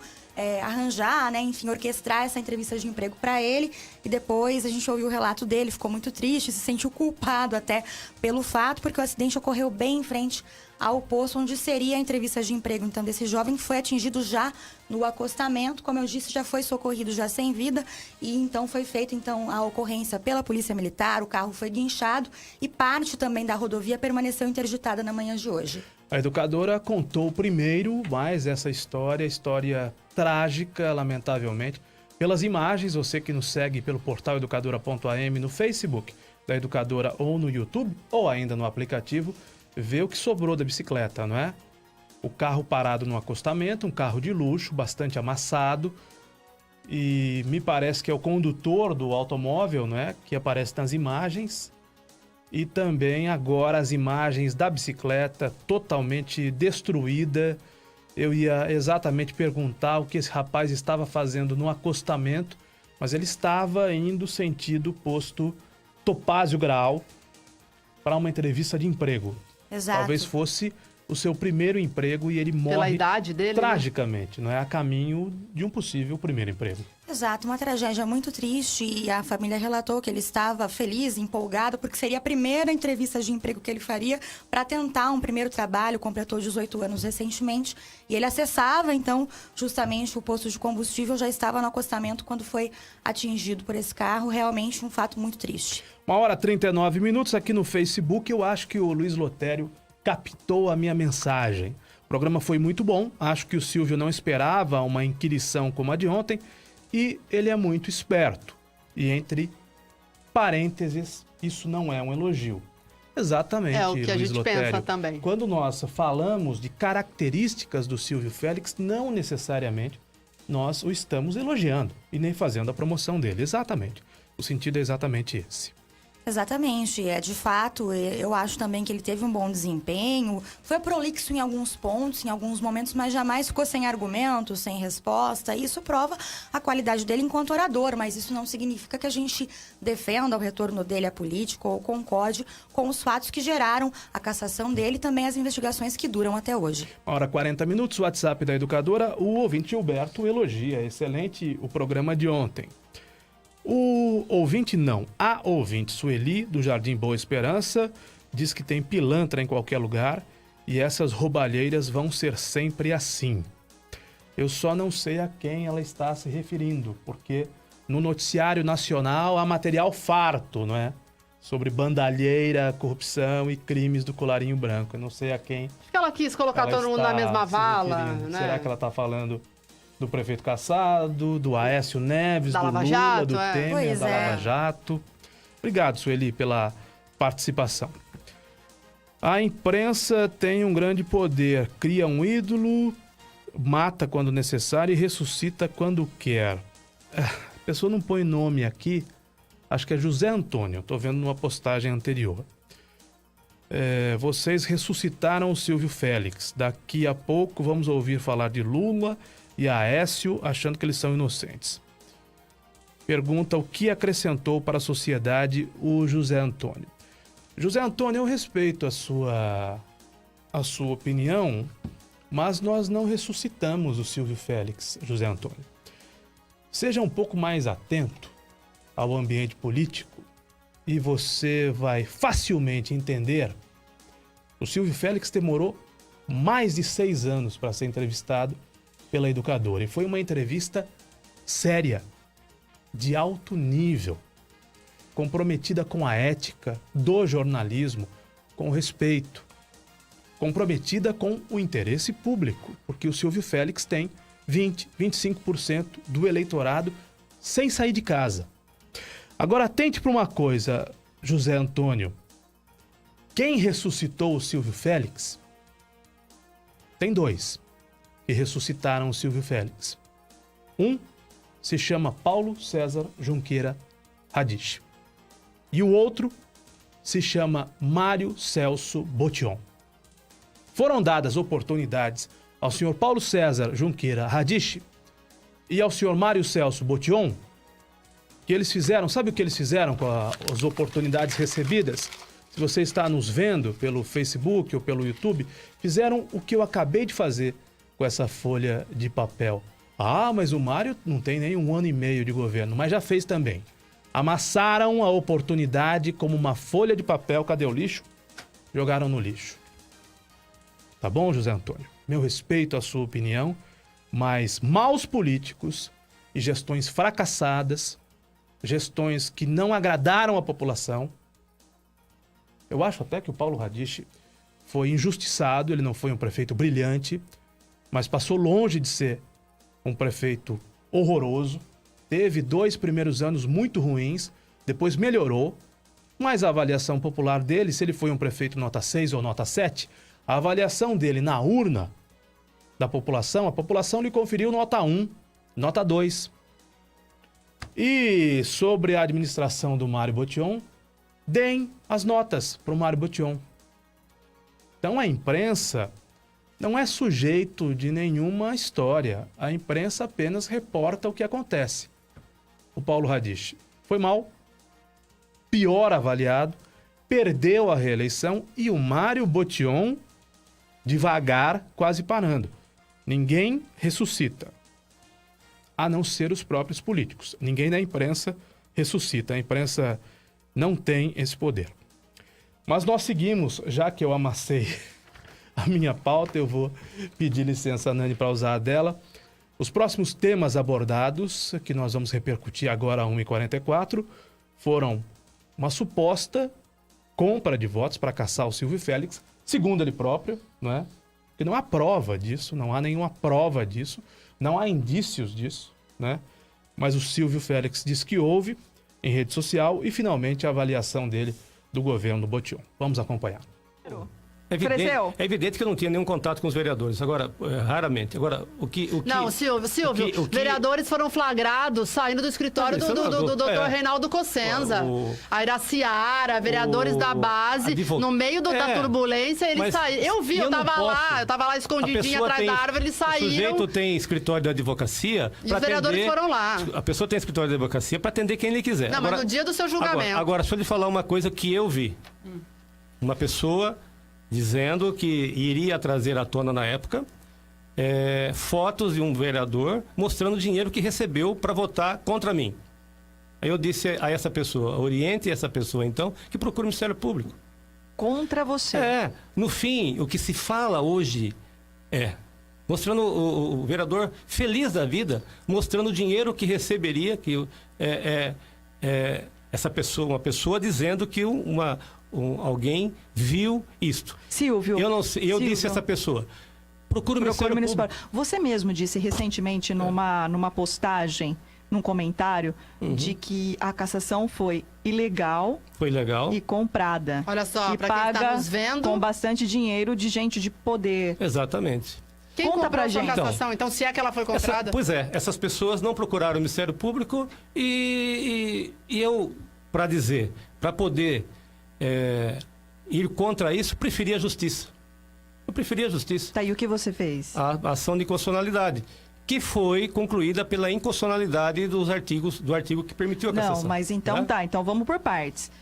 arranjar, né, enfim, orquestrar essa entrevista de emprego para ele. E depois a gente ouviu o relato dele, ficou muito triste, se sentiu culpado até pelo fato, porque o acidente ocorreu bem em frente ao posto onde seria a entrevista de emprego. Então, desse jovem foi atingido já no acostamento, como eu disse, já foi socorrido já sem vida, e então foi feita a ocorrência pela Polícia Militar, o carro foi guinchado e parte também da rodovia permaneceu interditada na manhã de hoje. A Educadora contou primeiro mais essa história trágica, lamentavelmente, pelas imagens. Você que nos segue pelo portal educadora.am no Facebook da Educadora ou no YouTube, ou ainda no aplicativo, vê o que sobrou da bicicleta, não é? O carro parado no acostamento, um carro de luxo, bastante amassado, e me parece que é o condutor do automóvel, não é? Que aparece nas imagens. E também agora as imagens da bicicleta totalmente destruída. Eu ia exatamente perguntar o que esse rapaz estava fazendo no acostamento, mas ele estava indo sentido posto Topázio Graal para uma entrevista de emprego. Exato. Talvez fosse o seu primeiro emprego e ele morre Pela idade dele, tragicamente, não é? A caminho de um possível primeiro emprego. Exato, uma tragédia muito triste e a família relatou que ele estava feliz, empolgado, porque seria a primeira entrevista de emprego que ele faria para tentar um primeiro trabalho, completou 18 anos recentemente, e ele acessava, então, justamente o posto de combustível, já estava no acostamento quando foi atingido por esse carro, realmente um fato muito triste. 1h39 aqui no Facebook, eu acho que o Luiz Lotério captou a minha mensagem. O programa foi muito bom, acho que o Silvio não esperava uma inquirição como a de ontem, e ele é muito esperto. E entre parênteses, isso não é um elogio. Exatamente, É o que a Luiz gente Lotério. pensa também. Quando nós falamos de características do Silvio Félix, não necessariamente nós o estamos elogiando e nem fazendo a promoção dele. Exatamente. O sentido é exatamente esse. Exatamente, de fato, eu acho também que ele teve um bom desempenho, foi prolixo em alguns pontos, em alguns momentos, mas jamais ficou sem argumentos, sem resposta, isso prova a qualidade dele enquanto orador, mas isso não significa que a gente defenda o retorno dele à política ou concorde com os fatos que geraram a cassação dele e também as investigações que duram até hoje. 1h40, WhatsApp da Educadora, o ouvinte Gilberto elogia, excelente o programa de ontem. A ouvinte Sueli, do Jardim Boa Esperança, diz que tem pilantra em qualquer lugar e essas roubalheiras vão ser sempre assim. Eu só não sei a quem ela está se referindo, porque no noticiário nacional há material farto, não é? Sobre bandalheira, corrupção e crimes do colarinho branco. Eu não sei a quem. Acho que ela quis colocar todo mundo na mesma vala, né? Será que ela está falando do prefeito Cassado, do Aécio Neves, da do Lava Lula, Jato, do Temer, da Lava Jato? Obrigado, Sueli, pela participação. A imprensa tem um grande poder. Cria um ídolo, mata quando necessário e ressuscita quando quer. A pessoa não põe nome aqui, acho que é José Antônio, estou vendo numa postagem anterior. Vocês ressuscitaram o Silvio Félix. Daqui a pouco vamos ouvir falar de Lula e Aécio achando que eles são inocentes. Pergunta o que acrescentou para a sociedade o José Antônio. José Antônio, eu respeito a sua opinião, mas nós não ressuscitamos o Silvio Félix, José Antônio. Seja um pouco mais atento ao ambiente político e você vai facilmente entender. O Silvio Félix demorou mais de 6 anos para ser entrevistado pela Educadora. E foi uma entrevista séria, de alto nível, comprometida com a ética do jornalismo, com respeito, comprometida com o interesse público, porque o Silvio Félix tem 25% do eleitorado sem sair de casa. Agora, atente para uma coisa, José Antônio. Quem ressuscitou o Silvio Félix? Tem 2 que ressuscitaram o Silvio Félix. Um se chama Paulo César Junqueira Radiche. E o outro se chama Mário Celso Botion. Foram dadas oportunidades ao senhor Paulo César Junqueira Radiche e ao senhor Mário Celso Botion, que eles fizeram, sabe o que eles fizeram com as oportunidades recebidas? Se você está nos vendo pelo Facebook ou pelo YouTube, fizeram o que eu acabei de fazer com essa folha de papel. Ah, mas o Mário não tem nem 1 ano e meio de governo, mas já fez também. Amassaram a oportunidade como uma folha de papel, cadê o lixo? Jogaram no lixo. Tá bom, José Antônio? Meu respeito à sua opinião, mas maus políticos e gestões fracassadas, gestões que não agradaram a população. Eu acho até que o Paulo Radiche foi injustiçado, ele não foi um prefeito brilhante, mas passou longe de ser um prefeito horroroso. Teve 2 primeiros anos muito ruins, depois melhorou, mas a avaliação popular dele, se ele foi um prefeito nota 6 ou nota 7, a avaliação dele na urna da população, a população lhe conferiu nota 1, nota 2. E sobre a administração do Mário Botion, deem as notas para o Mário Botion. Então a imprensa não é sujeito de nenhuma história. A imprensa apenas reporta o que acontece. O Paulo Radiche foi mal, pior avaliado, perdeu a reeleição e o Mário Botion devagar, quase parando. Ninguém ressuscita, a não ser os próprios políticos. Ninguém da imprensa ressuscita. A imprensa não tem esse poder. Mas nós seguimos, já que eu amassei a minha pauta, eu vou pedir licença a Nani para usar a dela. Os próximos temas abordados, que nós vamos repercutir agora a 1h44, foram uma suposta compra de votos para caçar o Silvio Félix, segundo ele próprio, não é? Porque não há prova disso, não há nenhuma prova disso, não há indícios disso, né? Mas o Silvio Félix diz que houve em rede social e, finalmente, a avaliação dele do governo Botion. Vamos acompanhar. É evidente que eu não tinha nenhum contato com os vereadores. Agora, raramente. Agora, Não, Silvio, vereadores foram flagrados saindo do escritório do doutor Reinaldo Cossenza. A Iraciara, vereadores da base, no meio da turbulência, eles saíram. Eu vi, eu tava lá escondidinha atrás da árvore, eles saíram. O sujeito tem escritório de advocacia e os vereadores foram lá. A pessoa tem escritório de advocacia para atender quem ele quiser. Não, mas no dia do seu julgamento. Agora, deixa eu lhe falar uma coisa que eu vi. Uma pessoa dizendo que iria trazer à tona na época fotos de um vereador mostrando o dinheiro que recebeu para votar contra mim. Aí eu disse a essa pessoa, oriente essa pessoa então, que procure o Ministério Público. Contra você? No fim, o que se fala hoje mostrando o vereador feliz da vida, mostrando o dinheiro que receberia, que essa pessoa, uma pessoa dizendo que alguém viu isto. Silvio. Eu disse a essa pessoa, procura o Ministério Público. Você mesmo disse recentemente numa postagem, num comentário, de que a cassação foi ilegal. Foi legal. E comprada. Olha só, e para quem está nos vendo, com bastante dinheiro de gente de poder. Exatamente. Quem conta pra gente a cassação? Então, se é que ela foi comprada? Essas pessoas não procuraram o Ministério Público e eu, para poder ir contra isso, preferi a justiça. Eu preferi a justiça. Tá, e o que você fez? A ação de inconstitucionalidade, que foi concluída pela inconstitucionalidade do artigo que permitiu a cassação. Não, mas então então vamos por partes.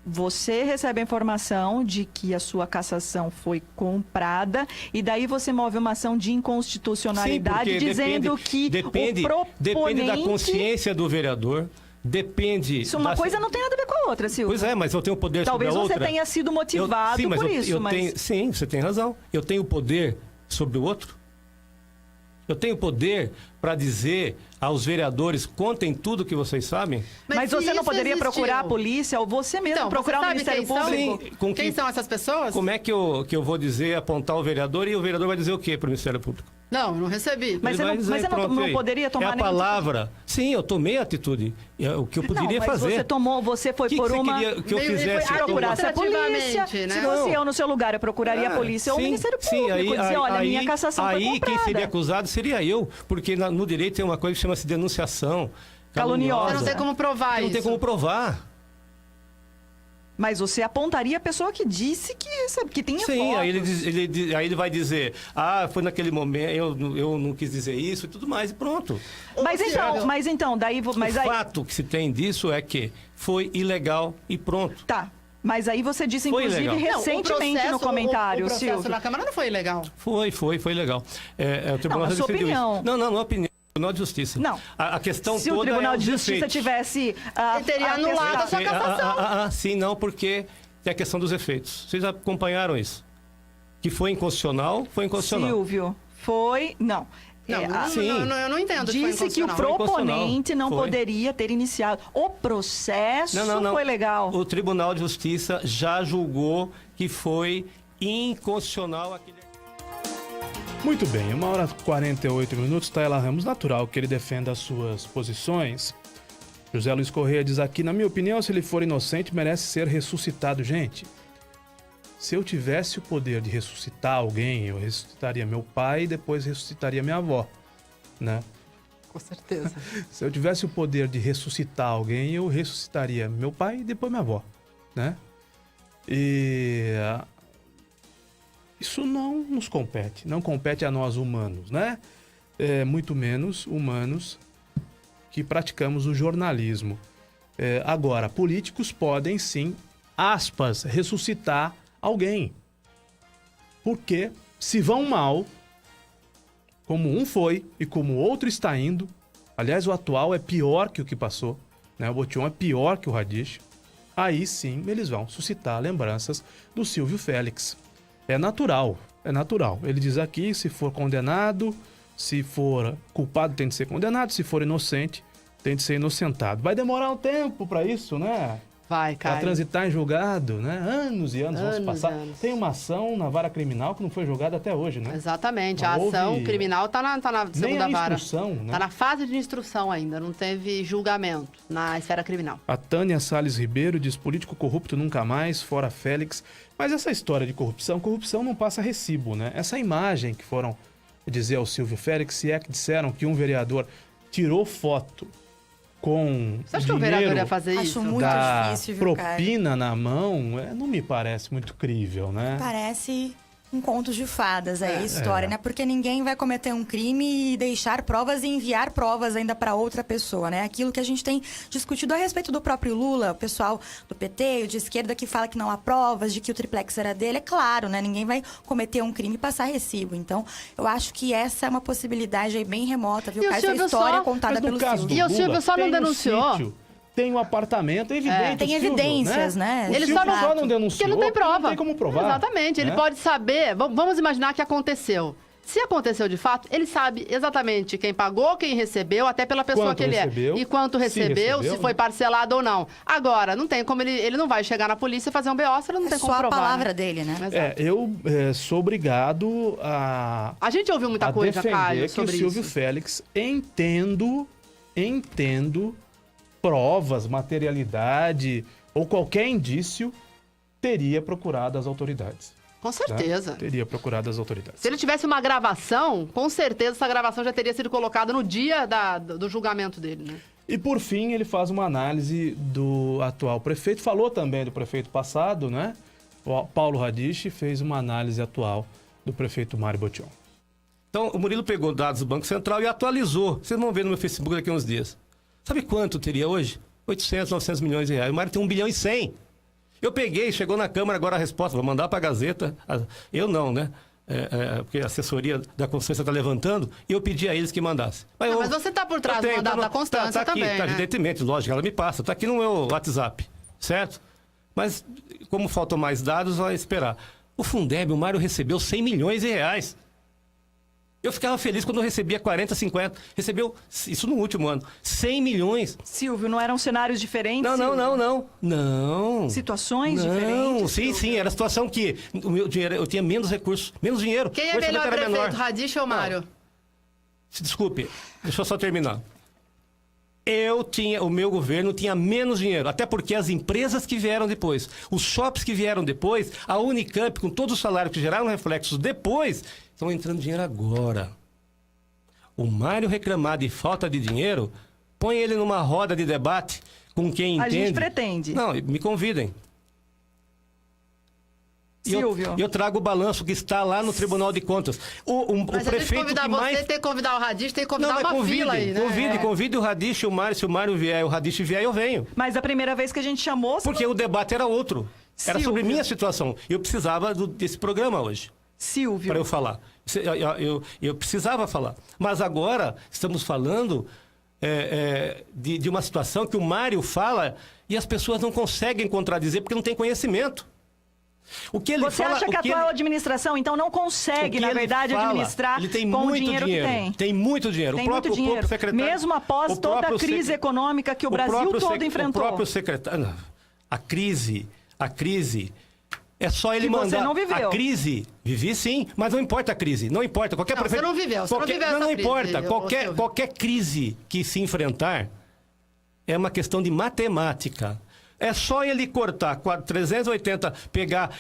Você recebe a informação de que a sua cassação foi comprada e daí você move uma ação de inconstitucionalidade. Sim, dizendo que depende da consciência do vereador. Depende. Isso, uma coisa não tem nada a ver com a outra, Silvio. Pois é, mas eu tenho poder sobre a outra. Talvez você tenha sido motivado por isso, mas... Sim, você tem razão. Eu tenho poder sobre o outro. Eu tenho poder para dizer aos vereadores, contem tudo que vocês sabem. Mas você não poderia procurar a polícia ou você mesmo procurar o Ministério Público? Quem são essas pessoas? Como é que eu vou dizer, apontar o vereador e o vereador vai dizer o quê para o Ministério Público? Não, não recebi. Mas você não poderia tomar nenhuma palavra. Sim, eu tomei a atitude. O que eu poderia fazer. Você foi por uma... que eu fizesse? Procurasse a polícia. Né? Se fosse eu no seu lugar, eu procuraria a polícia ou o Ministério Público. Dizer, olha, minha cassação foi comprada. Aí quem seria acusado seria eu, porque no direito tem uma coisa que chama-se denunciação caluniosa. Você não tem como provar isso. Não tem como provar. Mas você apontaria a pessoa que disse que tinha fotos. Sim, aí ele vai dizer, foi naquele momento, eu não quis dizer isso e tudo mais, e pronto. Mas então, daí... O fato que se tem disso é que foi ilegal e pronto. Tá. Mas aí você disse, inclusive, recentemente no comentário, o processo na Câmara não foi ilegal. Foi legal. O Tribunal sua opinião. Não é opinião. Tribunal de Justiça. Não. A questão se toda o Tribunal de Justiça tivesse... Ele teria anulado a sua cassação. Sim, não, porque tem a questão dos efeitos. Vocês acompanharam isso? Que foi inconstitucional, foi inconstitucional. Silvio, foi... Não. Eu não entendo. Disse que o proponente não poderia ter iniciado. O processo foi legal. O Tribunal de Justiça já julgou que foi inconstitucional aquele... Muito bem, 1h48, Taela Ramos, natural que ele defenda as suas posições. José Luiz Correia diz aqui, na minha opinião, se ele for inocente, merece ser ressuscitado. Gente, se eu tivesse o poder de ressuscitar alguém, eu ressuscitaria meu pai e depois ressuscitaria minha avó, né? Com certeza. Se eu tivesse o poder de ressuscitar alguém, eu ressuscitaria meu pai e depois minha avó, né? E... isso não nos compete, não compete a nós humanos, né? Muito menos humanos que praticamos o jornalismo. Agora, políticos podem sim, aspas, ressuscitar alguém. Por quê? se vão mal, como um foi e como o outro está indo, aliás, o atual é pior que o que passou, né? O Botion é pior que o Radish, aí sim eles vão suscitar lembranças do Silvio Félix. É natural. Ele diz aqui, se for condenado, se for culpado tem de ser condenado, se for inocente tem de ser inocentado. Vai demorar um tempo para isso, né? Vai, cara. Para transitar em julgado, né? Anos e anos vão se passar. Tem uma ação na vara criminal que não foi julgada até hoje, né? Exatamente. Não a ação houve... criminal tá na segunda vara. Instrução, né? Tá na fase de instrução ainda, não teve julgamento na esfera criminal. A Tânia Salles Ribeiro diz: político corrupto nunca mais, fora Félix. Mas essa história de corrupção não passa recibo, né? Essa imagem que foram dizer ao Silvio Félix, se é que disseram que um vereador tirou foto com Você acha que o vereador ia fazer isso? Acho muito difícil, viu, propina na mão, não me parece muito crível, né? Parece um conto de fadas aí a história, né? Porque ninguém vai cometer um crime e deixar provas e enviar provas ainda para outra pessoa, né? Aquilo que a gente tem discutido a respeito do próprio Lula, o pessoal do PT, o de esquerda que fala que não há provas de que o triplex era dele, é claro, né? Ninguém vai cometer um crime e passar recibo. Então, eu acho que essa é uma possibilidade aí bem remota, viu? Essa história contada pelo Silvio. E o Silvio só não denunciou. Tem um apartamento, é evidente. Tem evidências, né? Ele só não denunciou. Porque não tem prova. Não tem como provar. Exatamente. Ele pode saber. Vamos imaginar que aconteceu. Se aconteceu de fato, ele sabe exatamente quem pagou, quem recebeu, até pela pessoa que ele é. E quanto recebeu, se foi parcelado ou não. Agora, não tem como ele não vai chegar na polícia e fazer um BO, se ele não tem como provar. Só a palavra dele, né? Eu sou obrigado a... A gente ouviu muita coisa, Caio, sobre que o Silvio Félix entendo provas, materialidade ou qualquer indício, teria procurado as autoridades. Com certeza. Né? Teria procurado as autoridades. Se ele tivesse uma gravação, com certeza essa gravação já teria sido colocada no dia do julgamento dele, né? E por fim, ele faz uma análise do atual prefeito. Falou também do prefeito passado, né? O Paulo Radish fez uma análise atual do prefeito Mário Botion. Então, o Murilo pegou dados do Banco Central e atualizou. Vocês vão ver no meu Facebook daqui a uns dias. Sabe quanto teria hoje? 800, 900 milhões de reais. O Mário tem 1 bilhão e 100. Eu peguei, chegou na Câmara agora a resposta. Vou mandar para a Gazeta. Eu não, né? Porque a assessoria da Constância está levantando. E eu pedi a eles que mandassem. Mas você está por trás do mandato da Constância aqui, também, né? Evidentemente, lógico, ela me passa. Está aqui no meu WhatsApp, certo? Mas como faltam mais dados, vai esperar. O Fundeb, o Mário recebeu 100 milhões de reais. Eu ficava feliz quando eu recebia 40, 50. Recebeu, isso no último ano, 100 milhões. Silvio, não eram cenários diferentes? Não. Situações diferentes? Sim. Era a situação que o meu dinheiro, eu tinha menos recursos, menos dinheiro. Quem é melhor prefeito, Radish ou Mário? Desculpe, deixa eu só terminar. O meu governo tinha menos dinheiro, até porque as empresas que vieram depois, os shops que vieram depois, a Unicamp, com todos os salários que geraram reflexos depois, estão entrando dinheiro agora. O Mário reclamar de falta de dinheiro, põe ele numa roda de debate com quem entende. A gente pretende. Não, me convidem. Silvio. Eu trago o balanço que está lá no Tribunal de Contas. O prefeito convidar que mais... você, tem que convidar o Radish, tem que convidar uma fila aí, né? Convide o Radish, o Mário. Se o Mário vier, o Radish vier, eu venho. Mas a primeira vez que a gente chamou... Porque o debate era outro. Era sobre minha situação. Eu precisava desse programa hoje. Silvio. Para eu falar. Eu precisava falar. Mas agora estamos falando de uma situação que o Mário fala e as pessoas não conseguem contradizer porque não têm conhecimento. O que ele Você fala, acha que a atual administração, então, não consegue, na verdade, administrar ele tem com muito o dinheiro que tem? Tem muito dinheiro. Tem muito dinheiro. Mesmo após toda a crise econômica que o Brasil todo enfrentou. O próprio secretário... A crise... É só ele mandar... Você não viveu. A crise... Vivi sim, mas não importa a crise. Não importa. Qualquer prefeito... Você não viveu. Você não viveu essa não crise. Não importa. Qualquer crise que se enfrentar é uma questão de matemática. É só ele cortar 380, pegar...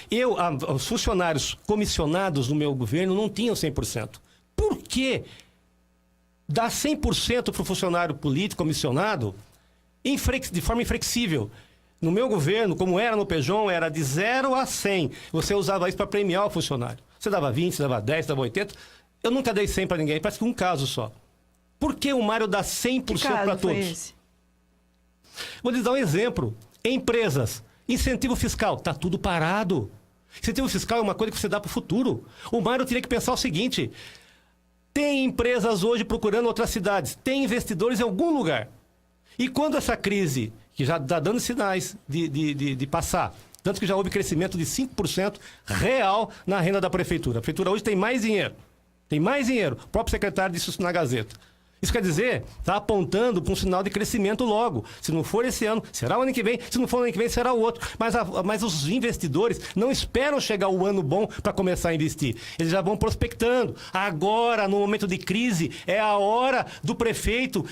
os funcionários comissionados no meu governo não tinham 100%. Por quê? Dar 100% para o funcionário político comissionado de forma inflexível. No meu governo, como era no Pejon, era de 0 a 100. Você usava isso para premiar o funcionário. Você dava 20, você dava 10, você dava 80. Eu nunca dei 100 para ninguém, parece que um caso só. Por que o Mário dá 100% para todos? Esse? Vou lhes dar um exemplo. Empresas, incentivo fiscal, está tudo parado. Incentivo fiscal é uma coisa que você dá para o futuro. O Mário teria que pensar o seguinte: tem empresas hoje procurando outras cidades, tem investidores em algum lugar. E quando essa crise, que já está dando sinais de passar, tanto que já houve crescimento de 5% real na renda da prefeitura. A prefeitura hoje tem mais dinheiro. Tem mais dinheiro. O próprio secretário disse isso na Gazeta. Isso quer dizer, está apontando para um sinal de crescimento logo. Se não for esse ano, será o ano que vem. Se não for o ano que vem, será o outro. Mas os investidores não esperam chegar o ano bom para começar a investir. Eles já vão prospectando. Agora, no momento de crise, é a hora do prefeito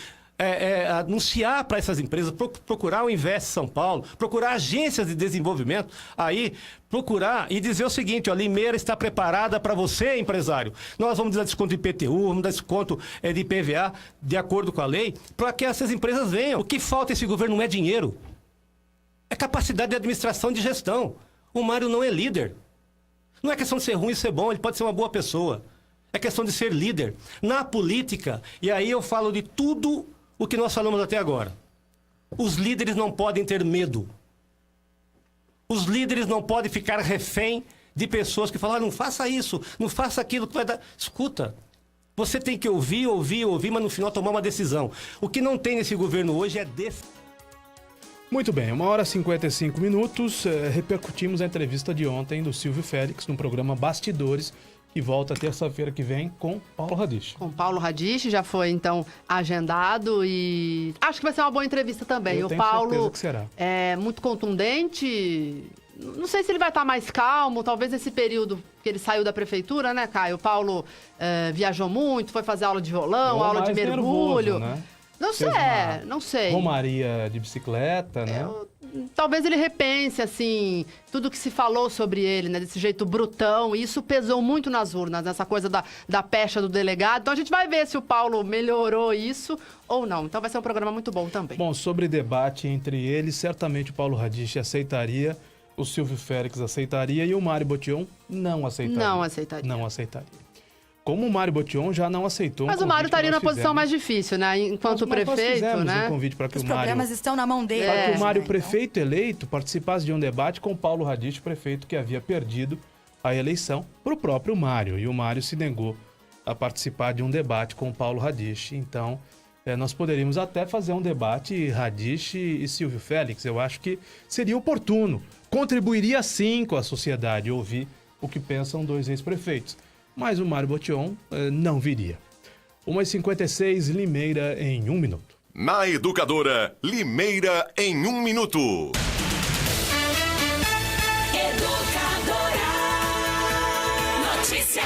anunciar para essas empresas, procurar o Invest São Paulo, procurar agências de desenvolvimento, aí procurar e dizer o seguinte: ó, Limeira está preparada para você, empresário. Nós vamos dar desconto de IPTU, vamos dar desconto de IPVA, de acordo com a lei, para que essas empresas venham. O que falta a esse governo não é dinheiro, é capacidade de administração e de gestão. O Mário não é líder. Não é questão de ser ruim e ser bom, ele pode ser uma boa pessoa. É questão de ser líder. Na política, e aí eu falo de tudo o que nós falamos até agora. Os líderes não podem ter medo. Os líderes não podem ficar refém de pessoas que falam: não faça isso, não faça aquilo que vai dar. Escuta, você tem que ouvir, mas no final tomar uma decisão. O que não tem nesse governo hoje é Muito bem, 1h55, repercutimos a entrevista de ontem do Silvio Félix no programa Bastidores, que volta terça-feira que vem com Paulo Radiche. Com Paulo Radiche, já foi então agendado e acho que vai ser uma boa entrevista também. Eu o tenho Paulo certeza que será. É muito contundente. Não sei se ele vai estar mais calmo, talvez nesse período que ele saiu da prefeitura, né, Caio? O Paulo viajou muito, foi fazer aula de violão, aula de mergulho. Nervoso, né? Não sei. Romaria de bicicleta, né? Talvez ele repense, assim, tudo que se falou sobre ele, né? Desse jeito brutão. E isso pesou muito nas urnas, nessa coisa da pecha do delegado. Então a gente vai ver se o Paulo melhorou isso ou não. Então vai ser um programa muito bom também. Bom, sobre debate entre eles, certamente o Paulo Radiche aceitaria, o Silvio Félix aceitaria e o Mário Botion não aceitaria. Não aceitaria. Como o Mário Botion já não aceitou. Mas o Mário estaria na posição mais difícil, né? Enquanto prefeito, né? Um convite para que Os o Mário, problemas estão na mão dele. para que o Mário, prefeito eleito, participasse de um debate com o Paulo Radiche, prefeito que havia perdido a eleição para o próprio Mário. E o Mário se negou a participar de um debate com o Paulo Radiche. Então, nós poderíamos até fazer um debate Radiche e Silvio Félix. Eu acho que seria oportuno. Contribuiria sim com a sociedade ouvir o que pensam dois ex-prefeitos. Mas o Mário Botion não viria. 1h56, Limeira em 1 minuto. Na Educadora, Limeira em 1 minuto. Educadora Notícia.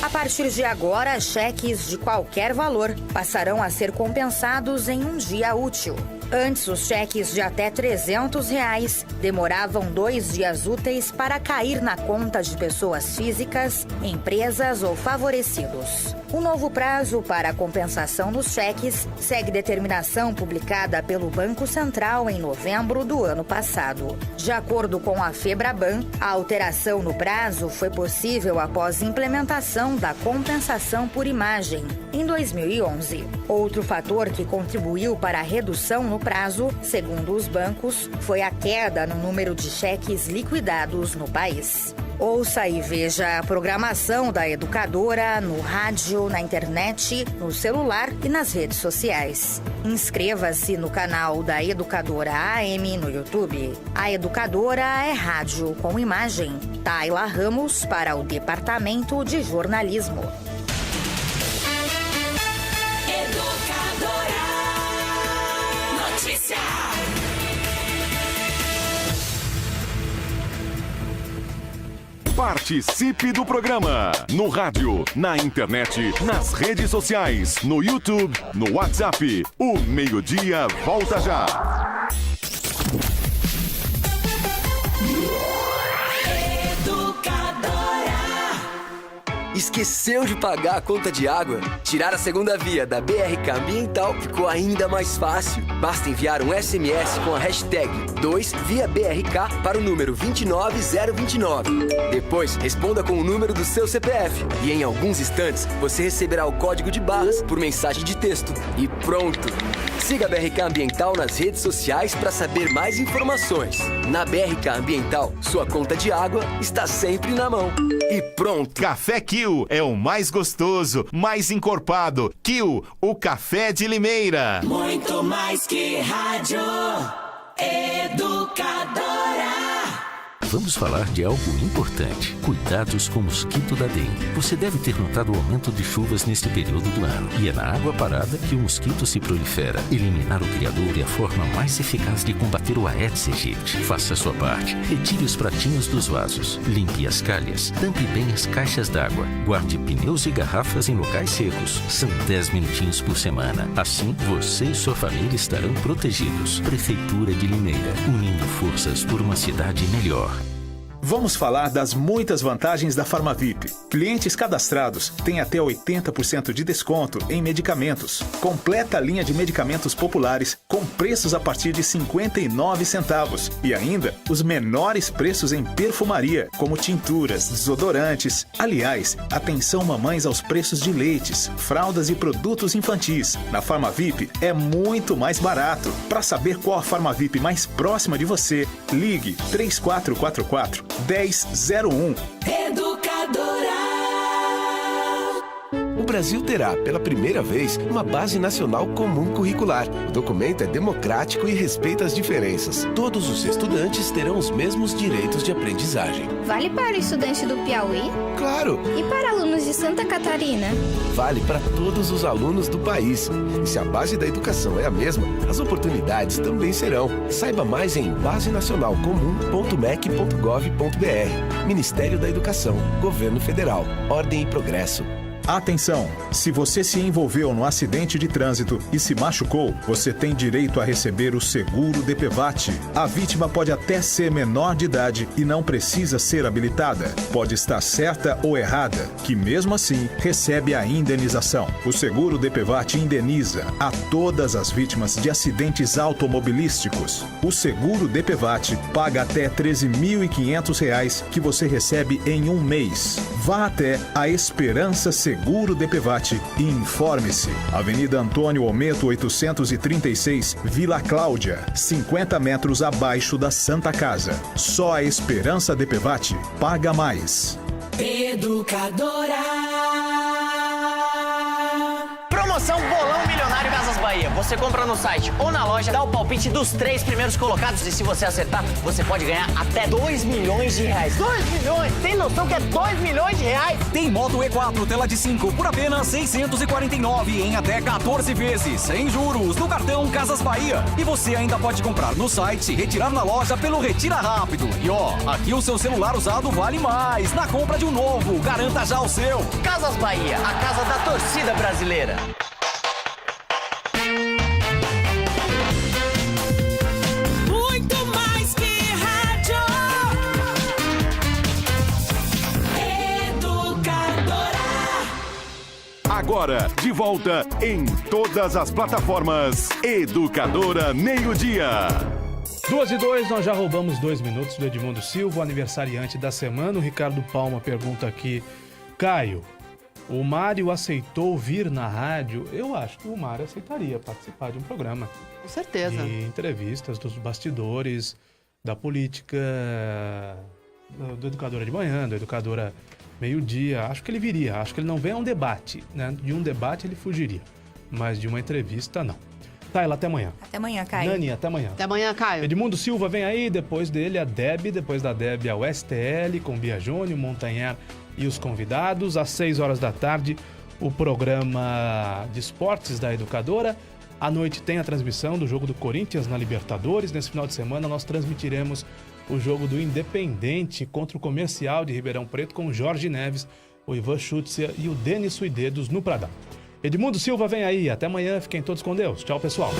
A partir de agora, cheques de qualquer valor passarão a ser compensados em um dia útil. Antes, os cheques de até R$300 demoravam 2 dias úteis para cair na conta de pessoas físicas, empresas ou favorecidos. O novo prazo para a compensação dos cheques segue determinação publicada pelo Banco Central em novembro do ano passado. De acordo com a Febraban, a alteração no prazo foi possível após implementação da compensação por imagem, em 2011. Outro fator que contribuiu para a redução no prazo, segundo os bancos, foi a queda no número de cheques liquidados no país. Ouça e veja a programação da Educadora no rádio, na internet, no celular e nas redes sociais. Inscreva-se no canal da Educadora AM no YouTube. A Educadora é rádio com imagem. Tayla Ramos para o Departamento de Jornalismo. Educadora Notícia. Participe do programa no rádio, na internet, nas redes sociais, no YouTube, no WhatsApp. O Meio-Dia volta já. Esqueceu de pagar a conta de água? Tirar a segunda via da BRK Ambiental ficou ainda mais fácil. Basta enviar um SMS com a hashtag 2ViaBRK para o número 29029. Depois, responda com o número do seu CPF. E em alguns instantes, você receberá o código de barras por mensagem de texto. E pronto! Siga a BRK Ambiental nas redes sociais para saber mais informações. Na BRK Ambiental, sua conta de água está sempre na mão. E pronto! Café Kill é o mais gostoso, mais encorpado. Kill, o café de Limeira. Muito mais que rádio. Educadora. Vamos falar de algo importante. Cuidados com o mosquito da dengue. Você deve ter notado o aumento de chuvas neste período do ano. E é na água parada que o mosquito se prolifera. Eliminar o criador é a forma mais eficaz de combater o Aedes aegypti. Faça a sua parte. Retire os pratinhos dos vasos. Limpe as calhas. Tampe bem as caixas d'água. Guarde pneus e garrafas em locais secos. São 10 minutinhos por semana. Assim, você e sua família estarão protegidos. Prefeitura de Limeira. Unindo forças por uma cidade melhor. Vamos falar das muitas vantagens da Farmavip. Clientes cadastrados têm até 80% de desconto em medicamentos. Completa a linha de medicamentos populares com preços a partir de 59 centavos. E ainda os menores preços em perfumaria, como tinturas, desodorantes. Aliás, atenção mamães aos preços de leites, fraldas e produtos infantis. Na Farmavip é muito mais barato. Para saber qual a Farmavip mais próxima de você, ligue 3444 1001. Educadora. O Brasil terá, pela primeira vez, uma Base Nacional Comum Curricular. O documento é democrático e respeita as diferenças. Todos os estudantes terão os mesmos direitos de aprendizagem. Vale para o estudante do Piauí? Claro! E para alunos de Santa Catarina? Vale para todos os alunos do país. E se a base da educação é a mesma, as oportunidades também serão. Saiba mais em basenacionalcomum.mec.gov.br. Ministério da Educação, Governo Federal, Ordem e Progresso. Atenção! Se você se envolveu no acidente de trânsito e se machucou, você tem direito a receber o seguro DPVAT. A vítima pode até ser menor de idade e não precisa ser habilitada. Pode estar certa ou errada, que mesmo assim recebe a indenização. O seguro DPVAT indeniza a todas as vítimas de acidentes automobilísticos. O seguro DPVAT paga até R$ 13.500 que você recebe em um mês. Vá até a Esperança Seguro DPVAT e informe-se. Avenida Antônio Ometo 836, Vila Cláudia, 50 metros abaixo da Santa Casa. Só a Esperança DPVAT paga mais. Educadora. Promoção Bolão Milionário Casas Bahia. Você compra no site ou na loja, dá o palpite dos 3 primeiros colocados e se você acertar, você pode ganhar até 2 milhões de reais. 2 milhões? Tem noção que é 2 milhões de reais? Tem Moto E4 tela de 5 por apenas 649 em até 14 vezes, sem juros, no cartão Casas Bahia. E você ainda pode comprar no site e retirar na loja pelo Retira Rápido. E ó, aqui o seu celular usado vale mais. Na compra de um novo, garanta já o seu. Casas Bahia, a casa da torcida brasileira. Agora, de volta em todas as plataformas. Educadora Meio-Dia. 2:02, nós já roubamos 2 minutos do Edmundo Silva, aniversariante da semana. O Ricardo Palma pergunta aqui, Caio, o Mário aceitou vir na rádio? Eu acho que o Mário aceitaria participar de um programa. Com certeza. De entrevistas dos bastidores, da política, do Educadora de Manhã, do Educadora Meio-Dia. Acho que ele viria. Acho que ele não vem a um debate, né? De um debate ele fugiria, mas de uma entrevista não. Taila, até amanhã. Até amanhã, Caio. Nani, até amanhã. Até amanhã, Caio. Edmundo Silva vem aí, depois dele a Deb, depois da Deb a STL, com Bia Jônio, Montanher e os convidados. Às 6 horas da tarde, o programa de esportes da Educadora. À noite tem a transmissão do jogo do Corinthians na Libertadores. Nesse final de semana nós transmitiremos o jogo do Independente contra o Comercial de Ribeirão Preto com o Jorge Neves, o Ivan Schutzia e o Denis Suidedos no Pradão. Edmundo Silva vem aí. Até amanhã. Fiquem todos com Deus. Tchau, pessoal.